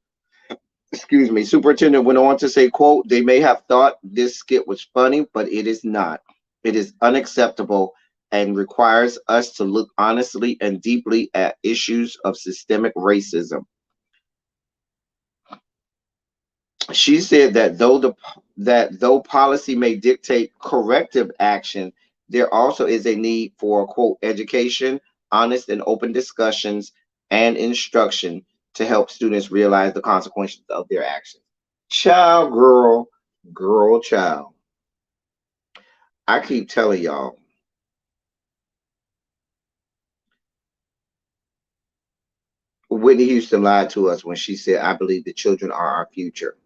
Speaker 3: Excuse me. Superintendent went on to say, quote, they may have thought this skit was funny, but it is not. It is unacceptable and requires us to look honestly and deeply at issues of systemic racism. She said that though policy may dictate corrective action, there also is a need for quote education, honest and open discussions, and instruction to help students realize the consequences of their actions. Child, girl, child. I keep telling y'all, Whitney Houston lied to us when she said, I believe the children are our future.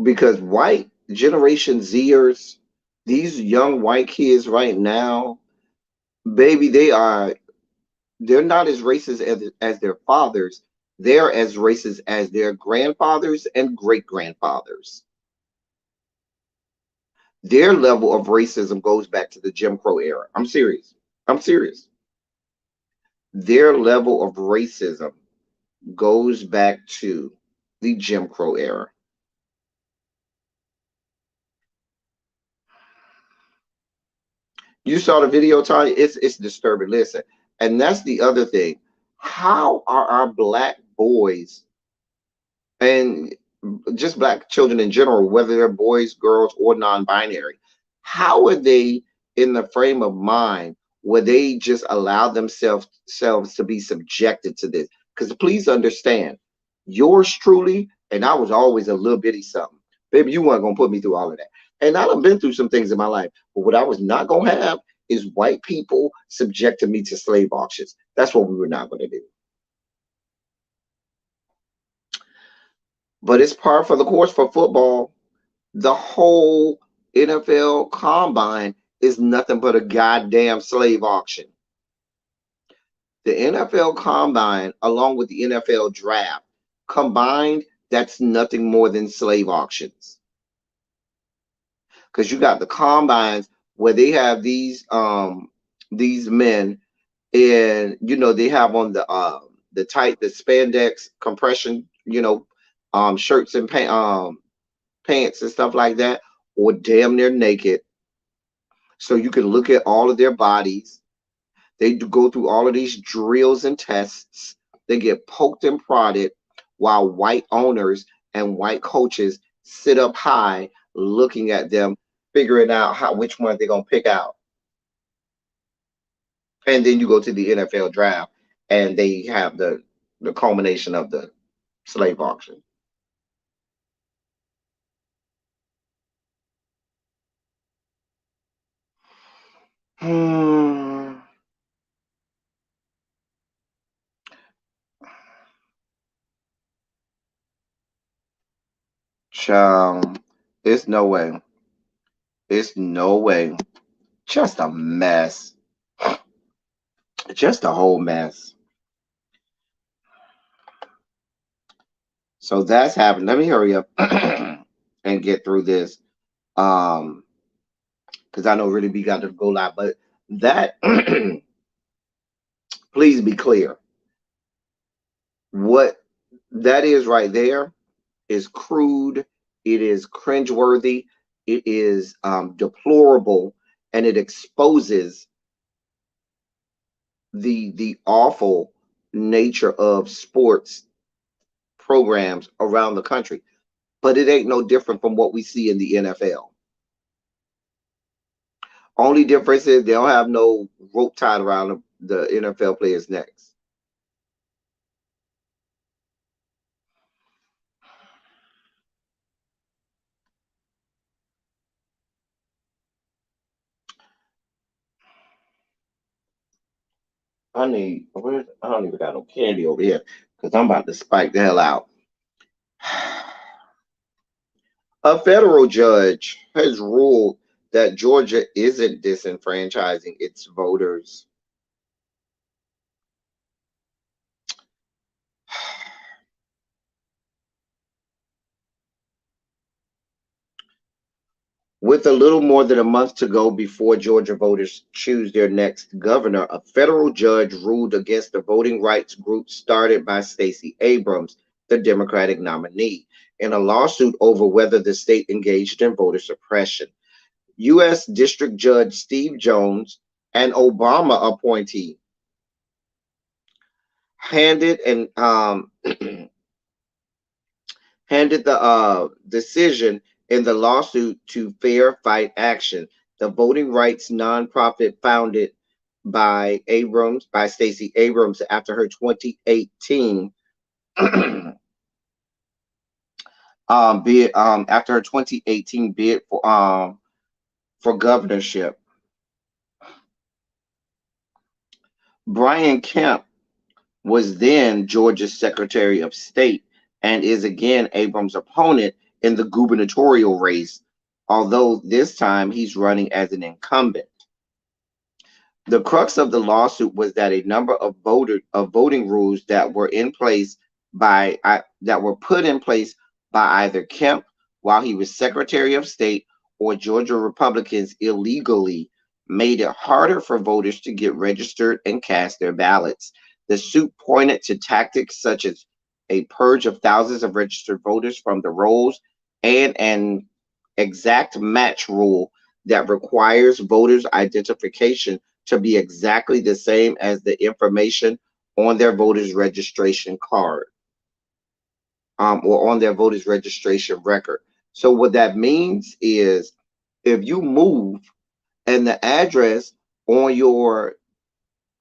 Speaker 3: Because white Generation Zers, these young white kids right now, baby, they're not as racist as their fathers. They're as racist as their grandfathers and great grandfathers. Their level of racism goes back to the Jim Crow era. I'm serious. I'm serious. Their level of racism goes back to the Jim Crow era. You saw the video, Tanya. It's disturbing. Listen, and that's the other thing. How are our black boys and just black children in general, whether they're boys, girls, or non-binary, how are they in the frame of mind where they just allow themselves to be subjected to this? Because please understand, yours truly, and I was always a little bitty something. Baby, you weren't gonna put me through all of that. And I've been through some things in my life, but what I was not gonna have is white people subjecting me to slave auctions. That's what we were not gonna do. But it's par for the course for football. The whole NFL combine is nothing but a goddamn slave auction. The NFL combine, along with the NFL draft, combined, that's nothing more than slave auctions. Because you got the combines where they have these men, and they have on the spandex compression, shirts and pants and stuff like that, or damn near naked, so you can look at all of their bodies. They do go through all of these drills and tests. They get poked and prodded while white owners and white coaches sit up high looking at them, figuring out which one they're gonna pick out. And then you go to the NFL draft and they have the culmination of the slave auction. Child, it's no way. It's no way. Just a mess. Just a whole mess. So that's happened. Let me hurry up and get through this. Because I know really we got to go live. But that please be clear. What that is right there is crude It is cringeworthy. It is deplorable, and it exposes the awful nature of sports programs around the country. But it ain't no different from what we see in the NFL. Only difference is they don't have no rope tied around the NFL players' necks. I don't even got no candy over here because I'm about to spike the hell out. A federal judge has ruled that Georgia isn't disenfranchising its voters. With a little more than a month to go before Georgia voters choose their next governor, a federal judge ruled against the voting rights group started by Stacey Abrams, the Democratic nominee, in a lawsuit over whether the state engaged in voter suppression. U.S. District Judge Steve Jones, an Obama appointee, handed and handed the decision in the lawsuit to Fair Fight Action, the voting rights nonprofit founded by Stacey Abrams after her 2018 after her 2018 bid for governorship. Brian Kemp was then Georgia's Secretary of State and is again Abrams' opponent in the gubernatorial race, although this time he's running as an incumbent. The crux of the lawsuit was that a number of voting rules that were put in place by either Kemp while he was Secretary of State or Georgia Republicans illegally made it harder for voters to get registered and cast their ballots. The suit pointed to tactics such as a purge of thousands of registered voters from the rolls and an exact match rule that requires voters' identification to be exactly the same as the information on their voters' registration card or on their voters' registration record. So what that means is if you move and the address on your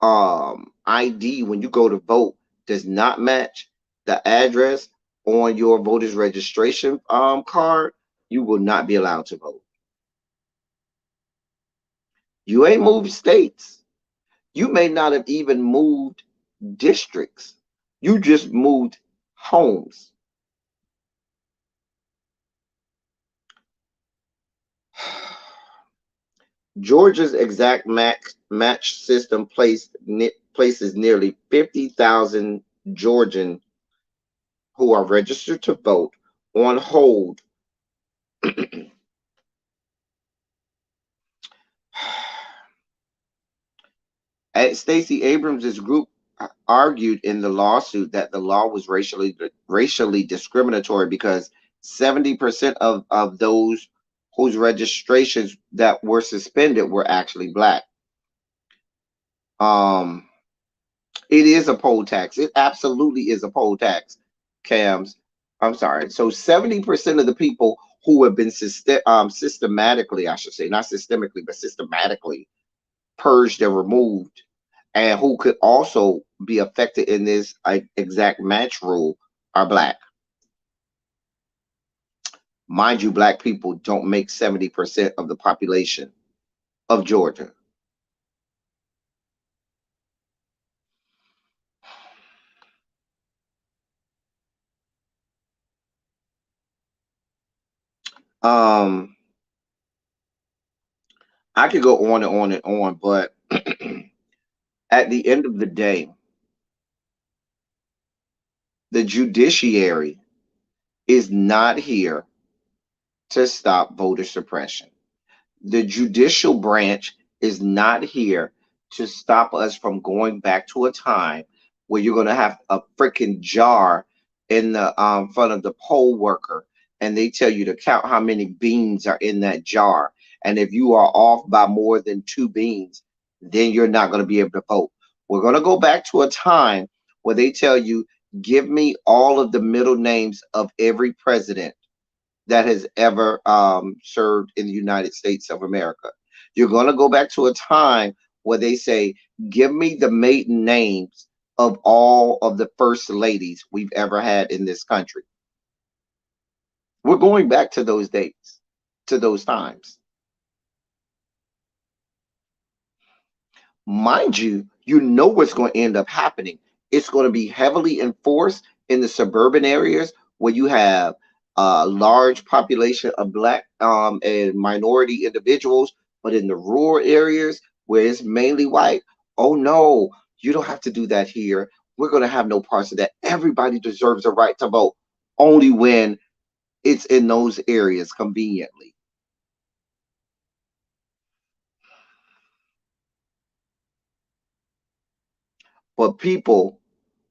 Speaker 3: ID when you go to vote does not match the address on your voters registration card, you will not be allowed to vote. You ain't moved states. You may not have even moved districts. You just moved homes. Georgia's exact match system places nearly 50,000 Georgians who are registered to vote on hold. Stacey Abrams' group argued in the lawsuit that the law was racially discriminatory because 70% of those whose registrations that were suspended were actually black. It is a poll tax. It absolutely is a poll tax, Cams. I'm sorry. So 70% of the people who have been systematically, I should say, not systemically, but systematically purged and removed, and who could also be affected in this exact match rule are black. Mind you, black people don't make 70% of the population of Georgia. I could go on and on and on, but at the end of the day, the judiciary is not here to stop voter suppression. The judicial branch is not here to stop us from going back to a time where you're going to have a freaking jar in the front of the poll worker, and they tell you to count how many beans are in that jar. And if you are off by more than 2 beans, then you're not going to be able to vote. We're going to go back to a time where they tell you, give me all of the middle names of every president that has ever served in the United States of America. You're going to go back to a time where they say, give me the maiden names of all of the first ladies we've ever had in this country. We're going back to those dates, to those times. Mind you, you know what's going to end up happening. It's going to be heavily enforced in the suburban areas where you have a large population of Black and minority individuals, but in the rural areas where it's mainly white, oh no, you don't have to do that here. We're going to have no parts of that. Everybody deserves a right to vote, only when it's in those areas conveniently. But people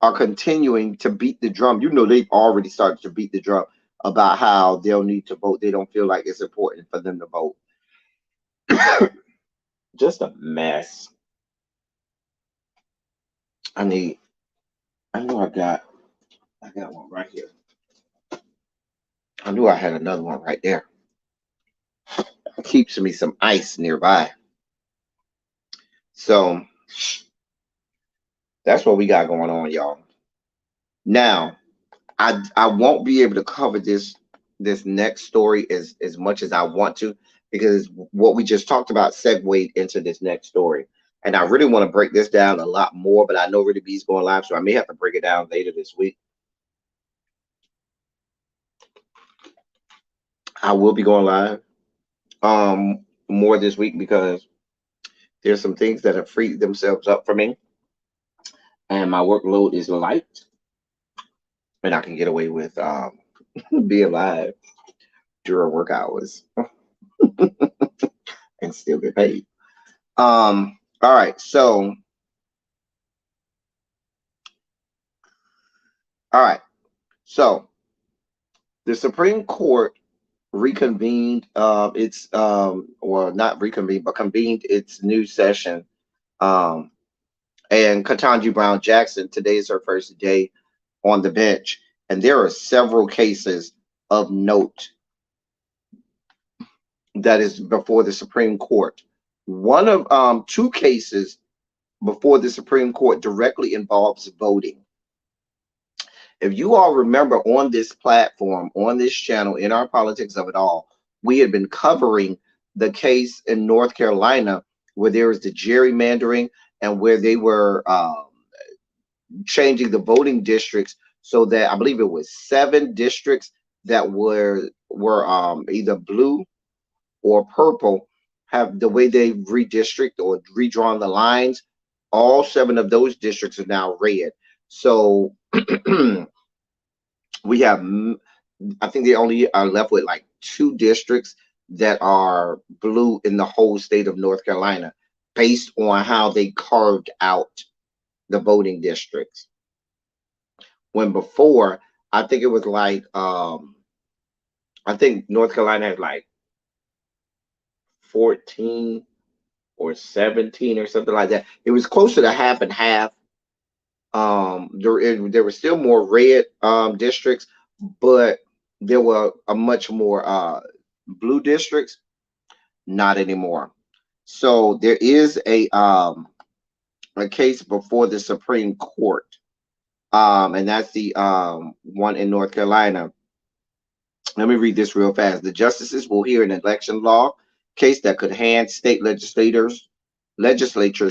Speaker 3: are continuing to beat the drum. You know, they've already started to beat the drum about how they'll need to vote. They don't feel like it's important for them to vote. Just a mess. I know I got one right here. I knew I had another one right there. Keeps me some ice nearby. So that's what we got going on, y'all. Now, I won't be able to cover this next story as much as I want to, because what we just talked about segued into this next story. And I really want to break this down a lot more, but I know Really B's going live, so I may have to break it down later this week. I will be going live more this week because there's some things that have freed themselves up for me, and my workload is light, and I can get away with being live during work hours and still get paid. All right, so the Supreme Court reconvened its well, not reconvened, but convened its new session. And Ketanji Brown Jackson, today is her first day on the bench, and there are several cases of note that is before the Supreme Court. One of 2 cases before the Supreme Court directly involves voting. If you all remember, on this platform, on this channel, in our Politics of It All, we had been covering the case in North Carolina where there was the gerrymandering and where they were changing the voting districts so that I believe it was 7 districts that were either blue or purple, have the way they redistrict or redrawn the lines. All 7 of those districts are now red. So we have, I think they only are left with like 2 districts that are blue in the whole state of North Carolina, based on how they carved out the voting districts. When before, I think it was like, I think North Carolina had like 14 or 17 or something like that. It was closer to half and half. There were still more red districts, but there were a much more blue districts. Not anymore. So there is a case before the Supreme Court, and that's the one in North Carolina. Let me read this real fast. The justices will hear an election law case that could hand state legislatures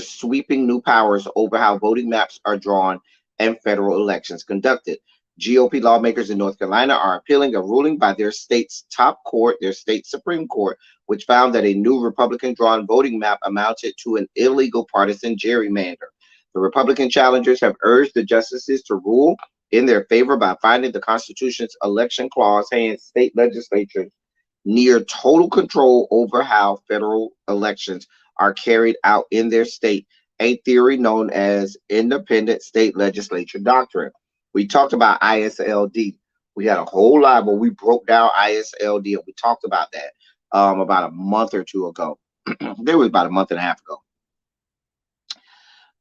Speaker 3: sweeping new powers over how voting maps are drawn and federal elections conducted. GOP lawmakers in North Carolina are appealing a ruling by their state's top court, their state Supreme Court, which found that a new Republican-drawn voting map amounted to an illegal partisan gerrymander. The Republican challengers have urged the justices to rule in their favor by finding the Constitution's election clause hands state legislatures near total control over how federal elections are carried out in their state, a theory known as independent state legislature doctrine. We talked about ISLD We had a whole lot where we broke down ISLD and we talked about that about a month or two ago. There was about a month and a half ago.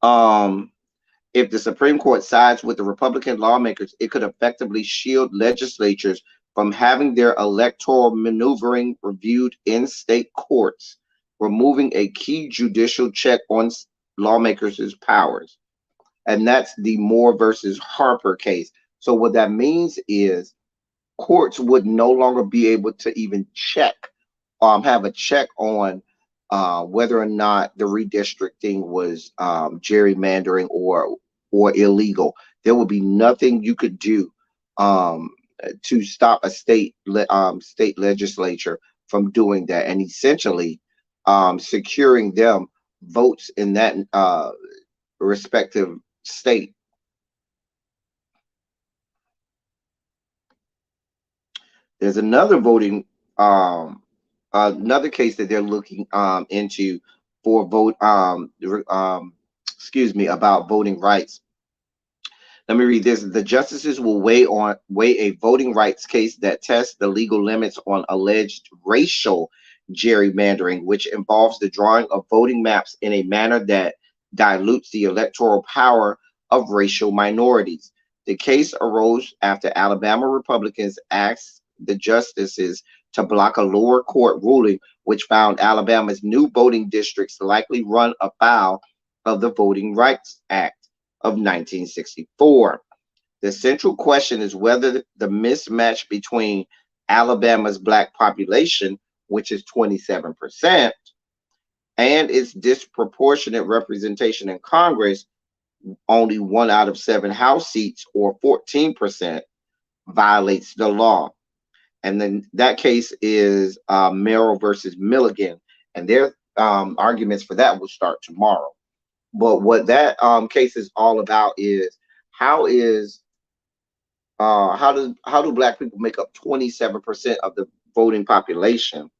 Speaker 3: Um, if the Supreme Court sides with the Republican lawmakers, it could effectively shield legislatures from having their electoral maneuvering reviewed in state courts, removing a key judicial check on lawmakers' powers. And that's the Moore versus Harper case. So what that means is courts would no longer be able to even have a check on whether or not the redistricting was gerrymandering or illegal. There would be nothing you could do um, to stop a state legislature from doing that, and essentially securing them votes in that respective state. There's another case that they're looking into for excuse me, about voting rights. Let me read this. The justices will weigh a voting rights case that tests the legal limits on alleged racial gerrymandering, which involves the drawing of voting maps in a manner that dilutes the electoral power of racial minorities. The case arose after Alabama Republicans asked the justices to block a lower court ruling which found Alabama's new voting districts likely run afoul of the Voting Rights Act of 1964. The central question is whether the mismatch between Alabama's black population, which is 27%, and its disproportionate representation in Congress, only 1 out of 7 House seats or 14%, violates the law. And then that case is Merrill versus Milligan, and their arguments for that will start tomorrow. But what that case is all about is how is how do black people make up 27% of the voting population,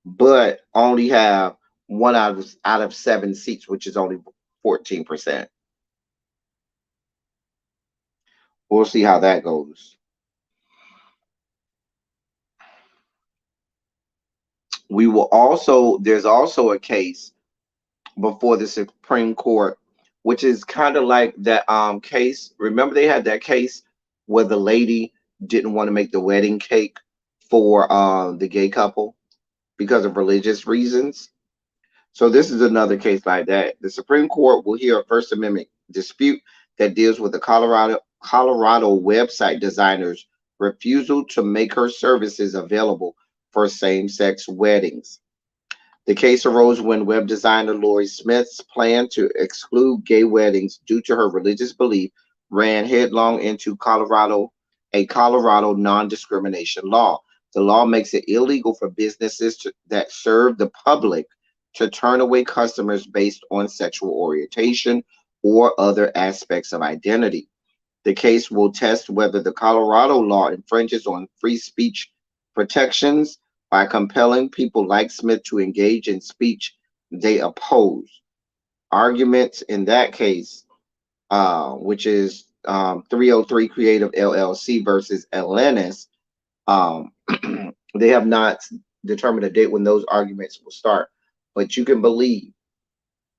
Speaker 3: but only have 1 out of 7 seats, which is only 14%. We'll see how that goes. There's also a case before the Supreme Court, which is kind of like that case. Remember they had that case where the lady didn't want to make the wedding cake for the gay couple because of religious reasons. So this is another case like that. The Supreme Court will hear a First Amendment dispute that deals with the Colorado website designer's refusal to make her services available for same-sex weddings. The case arose when web designer Lori Smith's plan to exclude gay weddings due to her religious belief ran headlong into a Colorado non-discrimination law. The law makes it illegal for businesses that serve the public to turn away customers based on sexual orientation or other aspects of identity. The case will test whether the Colorado law infringes on free speech protections by compelling people like Smith to engage in speech they oppose. Arguments in that case, which is 303 Creative LLC versus Atlantis, they have not determined a date when those arguments will start. But you can believe,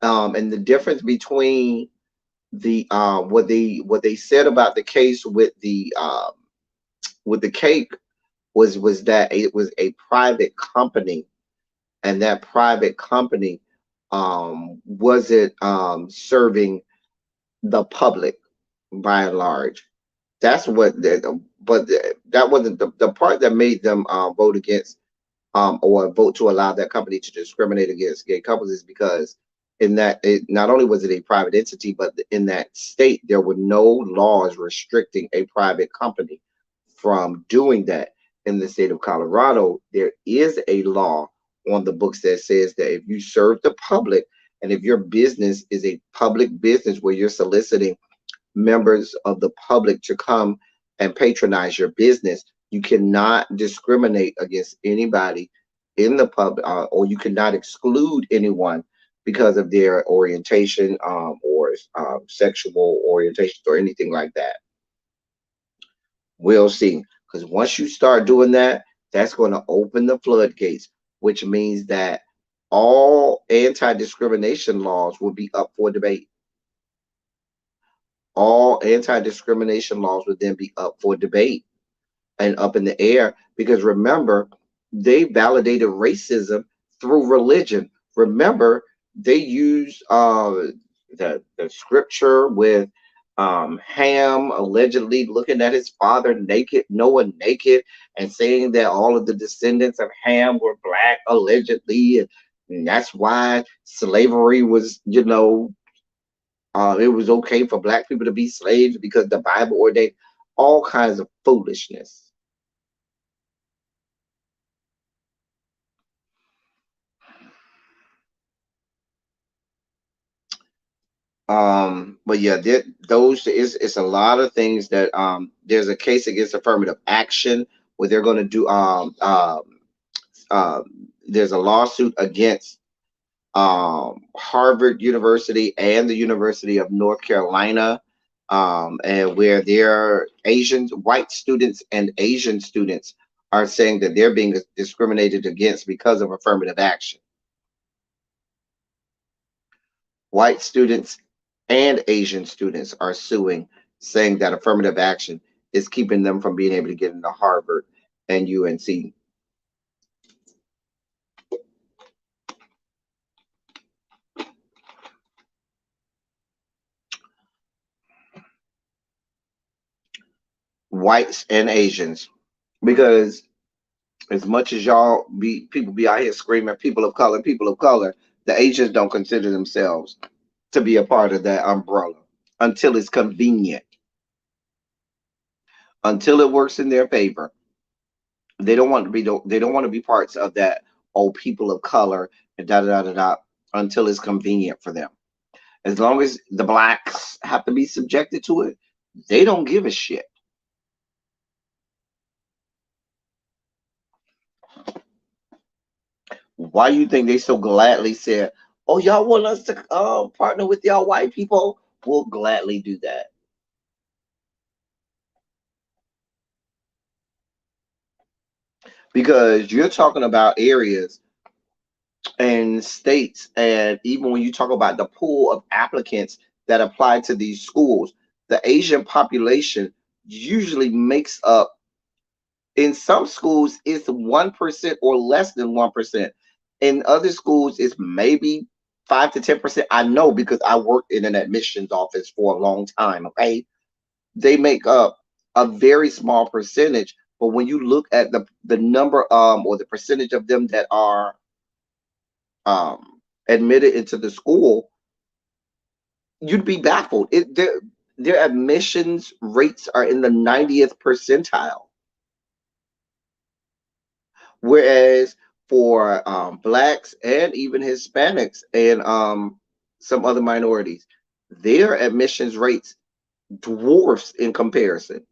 Speaker 3: and the difference between the what they said about the case with the cake was that it was a private company, and that private company wasn't serving the public by and large. That's what that wasn't the part that made them vote against or vote to allow that company to discriminate against gay couples is because in that not only was it a private entity, but in that state there were no laws restricting a private company from doing that. In the state of Colorado, there is a law on the books that says that if you serve the public and if your business is a public business where you're soliciting members of the public to come and patronize your business, you cannot discriminate against anybody in the public, or you cannot exclude anyone because of their orientation or sexual orientation or anything like that. We'll see. Because once you start doing that, that's going to open the floodgates, which means that all anti-discrimination laws will be up for debate. All anti-discrimination laws would then be up for debate and up in the air, because remember, they validated racism through religion. Remember, they used the scripture with Ham allegedly looking at his father naked, Noah naked, and saying that all of the descendants of Ham were black allegedly, and that's why slavery was, it was okay for black people to be slaves because the Bible ordained all kinds of foolishness. But yeah, those is it's a lot of things that there's a case against affirmative action where they're going to do uh, there's a lawsuit against Harvard University and the University of North Carolina, and where their Asians, white students and Asian students are saying that they're being discriminated against because of affirmative action. White students and Asian students are suing, saying that affirmative action is keeping them from being able to get into Harvard and UNC. Whites and Asians, because as much as y'all be people be out here screaming people of color, the Asians don't consider themselves to be a part of that umbrella until it's convenient, until it works in their favor. They don't want to be they don't want to be parts of that. Oh, people of color and da da da da da until it's convenient for them. As long as the blacks have to be subjected to it, they don't give a shit. Why you think they so gladly said, "Oh, y'all want us to partner with y'all white people? We'll gladly do that." Because you're talking about areas and states, and even when you talk about the pool of applicants that apply to these schools, the Asian population usually makes up, in some schools it's 1% or less than 1%. In other schools it's maybe 5 to 10%. I know because I worked in an admissions office for a long time. Okay, they make up a very small percentage, but when you look at the number or the percentage of them that are admitted into the school, you'd be baffled. Their admissions rates are in the 90th percentile, whereas for blacks and even Hispanics and some other minorities, their admissions rates dwarfs in comparison.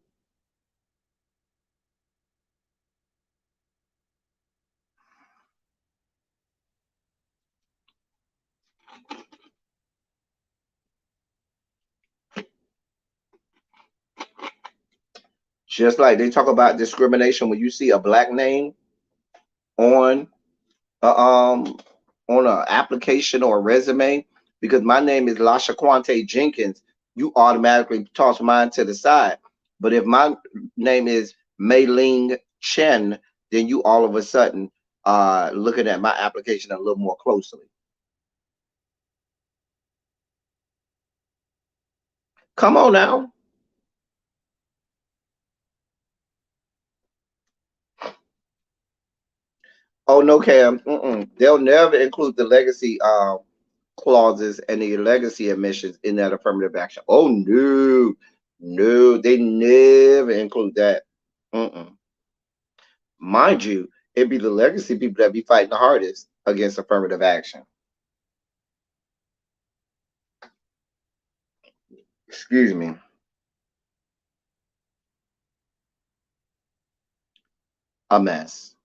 Speaker 3: Just like they talk about discrimination when you see a black name on a, on an application or a resume, because my name is Lasha Quante Jenkins, you automatically toss mine to the side. But if my name is Mei Ling Chen, then you all of a sudden looking at my application a little more closely. Come on now. Oh no, Cam. They'll never include the legacy clauses and the legacy admissions in that affirmative action. Oh no, no, they never include that. Mm-mm. Mind you, it'd be the legacy people that be fighting the hardest against affirmative action. Excuse me, a mess,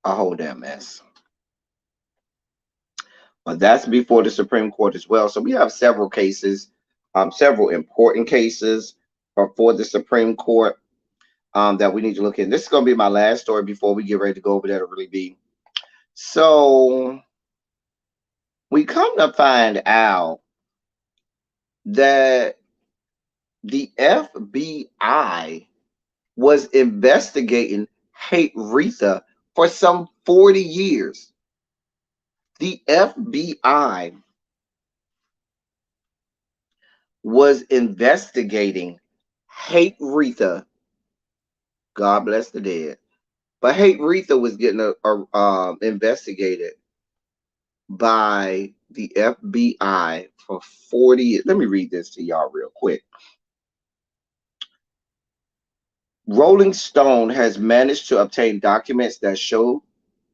Speaker 3: a whole damn mess. But that's before the Supreme Court as well. So we have several cases, several important cases or for the Supreme Court that we need to look in. This is going to be my last story before we get ready to go over there to really be. So we come to find out that the FBI was investigating Hate Retha for some 40 years. The FBI was investigating Hate Retha. God bless the dead. But Hate Retha was getting investigated by the FBI for 40 years. Let me read this to y'all real quick. Rolling Stone has managed to obtain documents that show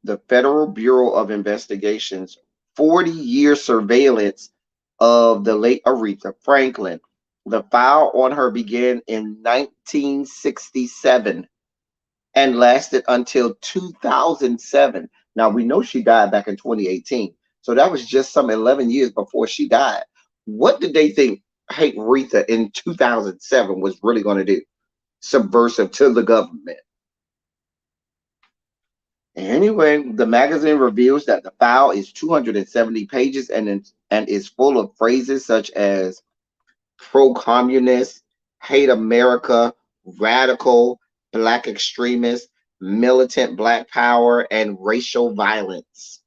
Speaker 3: the Federal Bureau of Investigation's 40-year surveillance of the late Aretha Franklin. The file on her began in 1967 and lasted until 2007. Now, we know she died back in 2018. So that was just some 11 years before she died. What did they think Hate Retha in 2007 was really going to do? Subversive to the government. Anyway, the magazine reveals that the file is 270 pages and is full of phrases such as pro-communist, hate America, radical, black extremist, militant black power, and racial violence.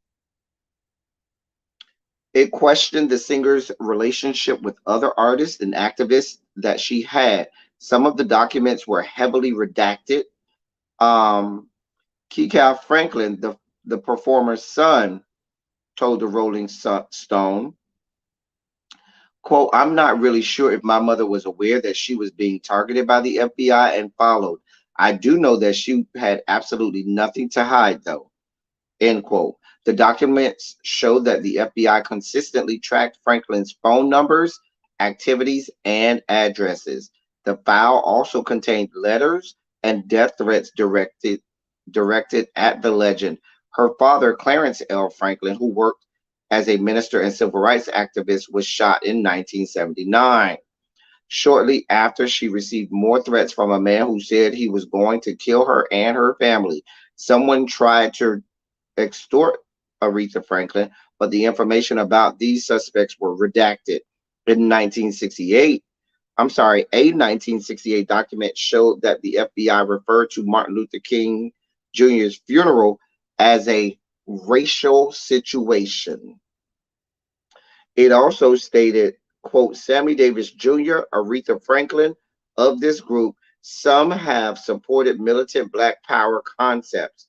Speaker 3: It questioned the singer's relationship with other artists and activists that she had. Some of the documents were heavily redacted. Kekal Franklin, the performer's son, told the Rolling Stone, quote, "I'm not really sure if my mother was aware that she was being targeted by the FBI and followed. I do know that she had absolutely nothing to hide, though," end quote. The documents show that the FBI consistently tracked Franklin's phone numbers, activities, and addresses. The file also contained letters and death threats directed at the legend. Her father, Clarence L. Franklin, who worked as a minister and civil rights activist, was shot in 1979. Shortly after, she received more threats from a man who said he was going to kill her and her family. Someone tried to extort Aretha Franklin, but the information about these suspects were redacted. In 1968, a 1968 document showed that the FBI referred to Martin Luther King Jr.'s funeral as a racial situation. It also stated, quote, "Sammy Davis Jr., Aretha Franklin, of this group, some have supported militant black power concepts.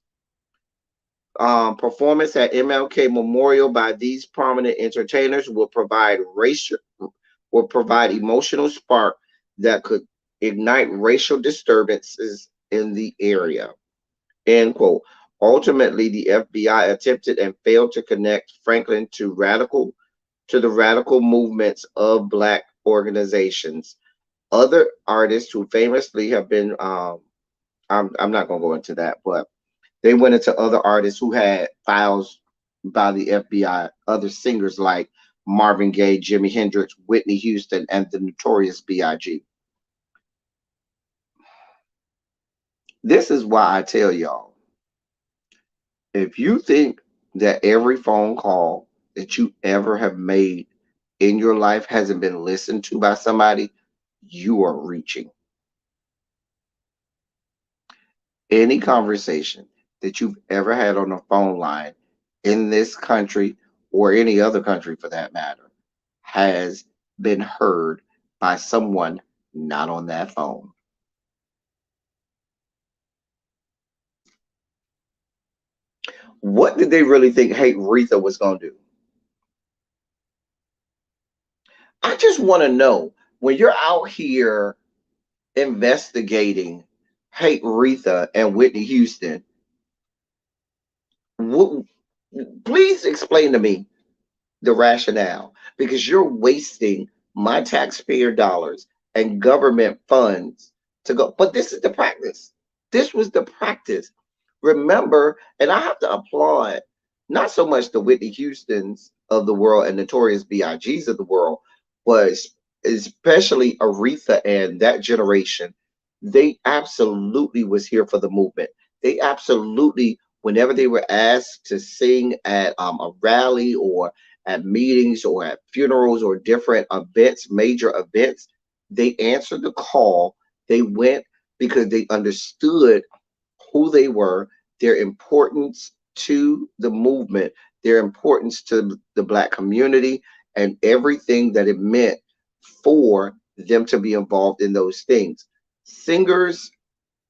Speaker 3: Performance at MLK Memorial by these prominent entertainers will provide emotional spark that could ignite racial disturbances in the area," end quote. Ultimately, the FBI attempted and failed to connect Franklin to the radical movements of black organizations. Other artists who famously have been, I'm not going to go into that, but they went into other artists who had files by the FBI, other singers like Marvin Gaye, Jimi Hendrix, Whitney Houston, and the Notorious B.I.G. This is why I tell y'all, if you think that every phone call that you ever have made in your life hasn't been listened to by somebody, you are reaching. Any conversation that you've ever had on a phone line in this country or any other country for that matter has been heard by someone not on that phone. What did they really think Hate Retha was going to do? I just want to know, when you're out here investigating Hate Retha and Whitney Houston, please explain to me the rationale, because you're wasting my taxpayer dollars and government funds to go. But this is the practice. This was the practice. Remember, and I have to applaud not so much the Whitney Houstons of the world and Notorious B.I.G.'s of the world, was especially Aretha and that generation, they absolutely was here for the movement. They absolutely, whenever they were asked to sing at a rally or at meetings or at funerals or different events, major events, they answered the call. They went because they understood who they were, their importance to the movement, their importance to the Black community, and everything that it meant for them to be involved in those things. Singers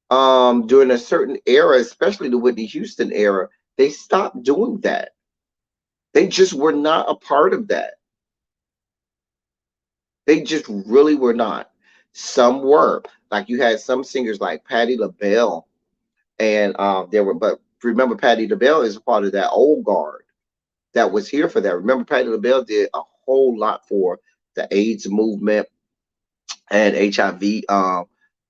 Speaker 3: during a certain era, especially the Whitney Houston era, they stopped doing that. They just were not a part of that. They just really were not. Some were. Like you had some singers like Patti LaBelle, and there were, but remember, Patti LaBelle is a part of that old guard that was here for that. Remember, Patti LaBelle did a whole lot for the AIDS movement and HIV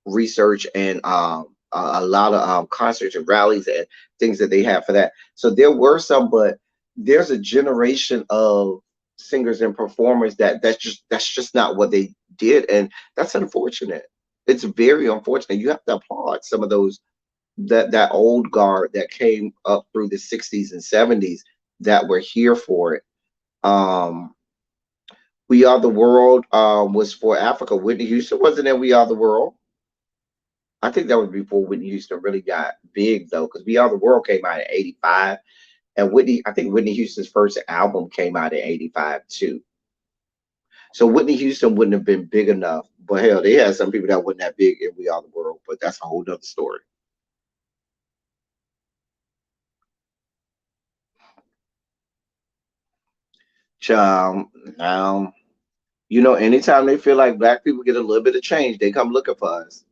Speaker 3: research, and a lot of concerts and rallies and things that they have for that. So there were some, but there's a generation of singers and performers that's just not what they did, and that's unfortunate. It's very unfortunate. You have to applaud some of those, that old guard that came up through the 60s and 70s that were here for it. Um, We Are the World was for Africa. Whitney Houston wasn't in We Are the World. I think that was before Whitney Houston really got big though, because We Are the World came out in '85, and I think Whitney Houston's first album came out in '85 too. So Whitney Houston wouldn't have been big enough. But hell, they had some people that wasn't that big in We Are the World, but that's a whole nother story. Now, anytime they feel like Black people get a little bit of change, they come looking for us.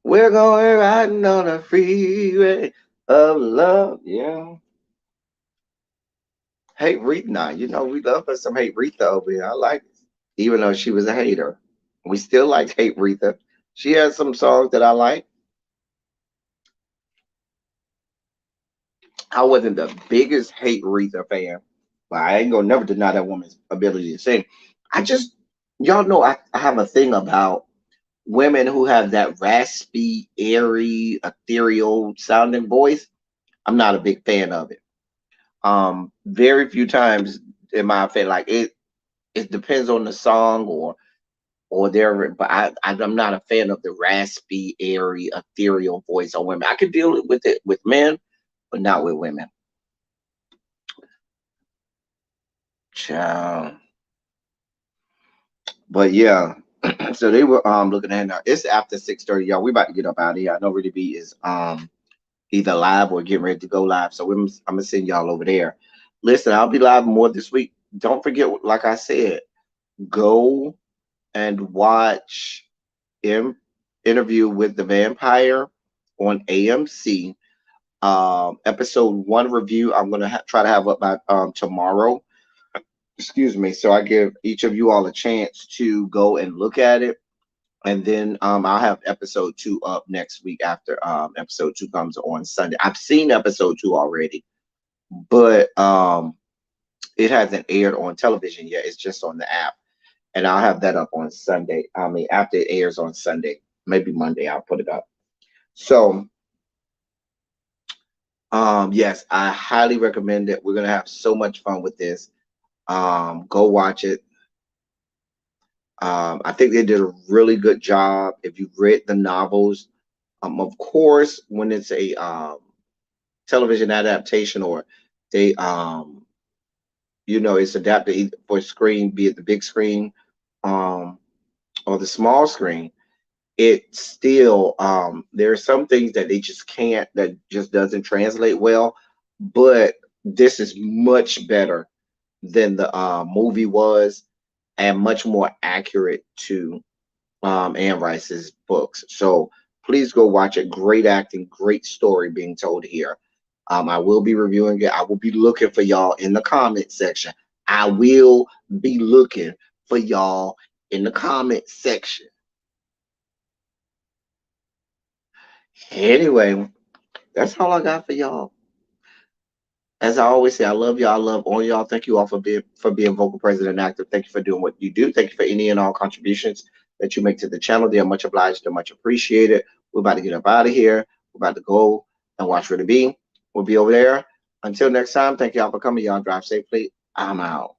Speaker 3: We're going riding on a freeway of love. Yeah. Hate Rita. Now, we love us some Hate Rita over here. I like it. Even though she was a hater. We still like Hate Rita. She has some songs that I like. I wasn't the biggest Hate Rita fan, but I ain't gonna never deny that woman's ability to sing. I just, y'all know, I have a thing about women who have that raspy, airy, ethereal sounding voice. I'm not a big fan of it. Very few times in my opinion, like it depends on the song or their, but I'm not a fan of the raspy, airy, ethereal voice on women. I could deal with it with men, but not with women. Child. But yeah, so they were looking at now. It's after 6:30, y'all. We about to get up out of here. I know Really B is either live or getting ready to go live. So I'm gonna send y'all over there. Listen, I'll be live more this week. Don't forget, like I said, go and watch Interview with the Vampire on AMC. Episode 1 review. I'm gonna try to have up by tomorrow. Excuse me. So I give each of you all a chance to go and look at it, and then I'll have episode 2 up next week after episode 2 comes on Sunday. I've seen episode 2 already, but it hasn't aired on television yet. It's just on the app, and I'll have that up on Sunday. I mean, after it airs on Sunday, maybe Monday, I'll put it up. So, yes, I highly recommend it. We're gonna have so much fun with this. Go watch it. I think they did a really good job. If you've read the novels, of course, when it's a television adaptation, or they, it's adapted for screen, be it the big screen, um, or the small screen, it still, there are some things that they just can't, that just doesn't translate well. But this is much better than the movie was, and much more accurate to Anne Rice's books. So please go watch it. Great acting, great story being told here. I will be reviewing it. I will be looking for y'all in the comment section. I will be looking for y'all in the comment section. Anyway, that's all I got for y'all. As I always say, I love y'all. I love all y'all. Thank you all for being vocal, present, and active. Thank you for doing what you do. Thank you for any and all contributions that you make to the channel. They are much obliged. They're much appreciated. We're about to get up out of here. We're about to go and watch where to be. We'll be over there. Until next time, thank y'all for coming. Y'all drive safely. I'm out.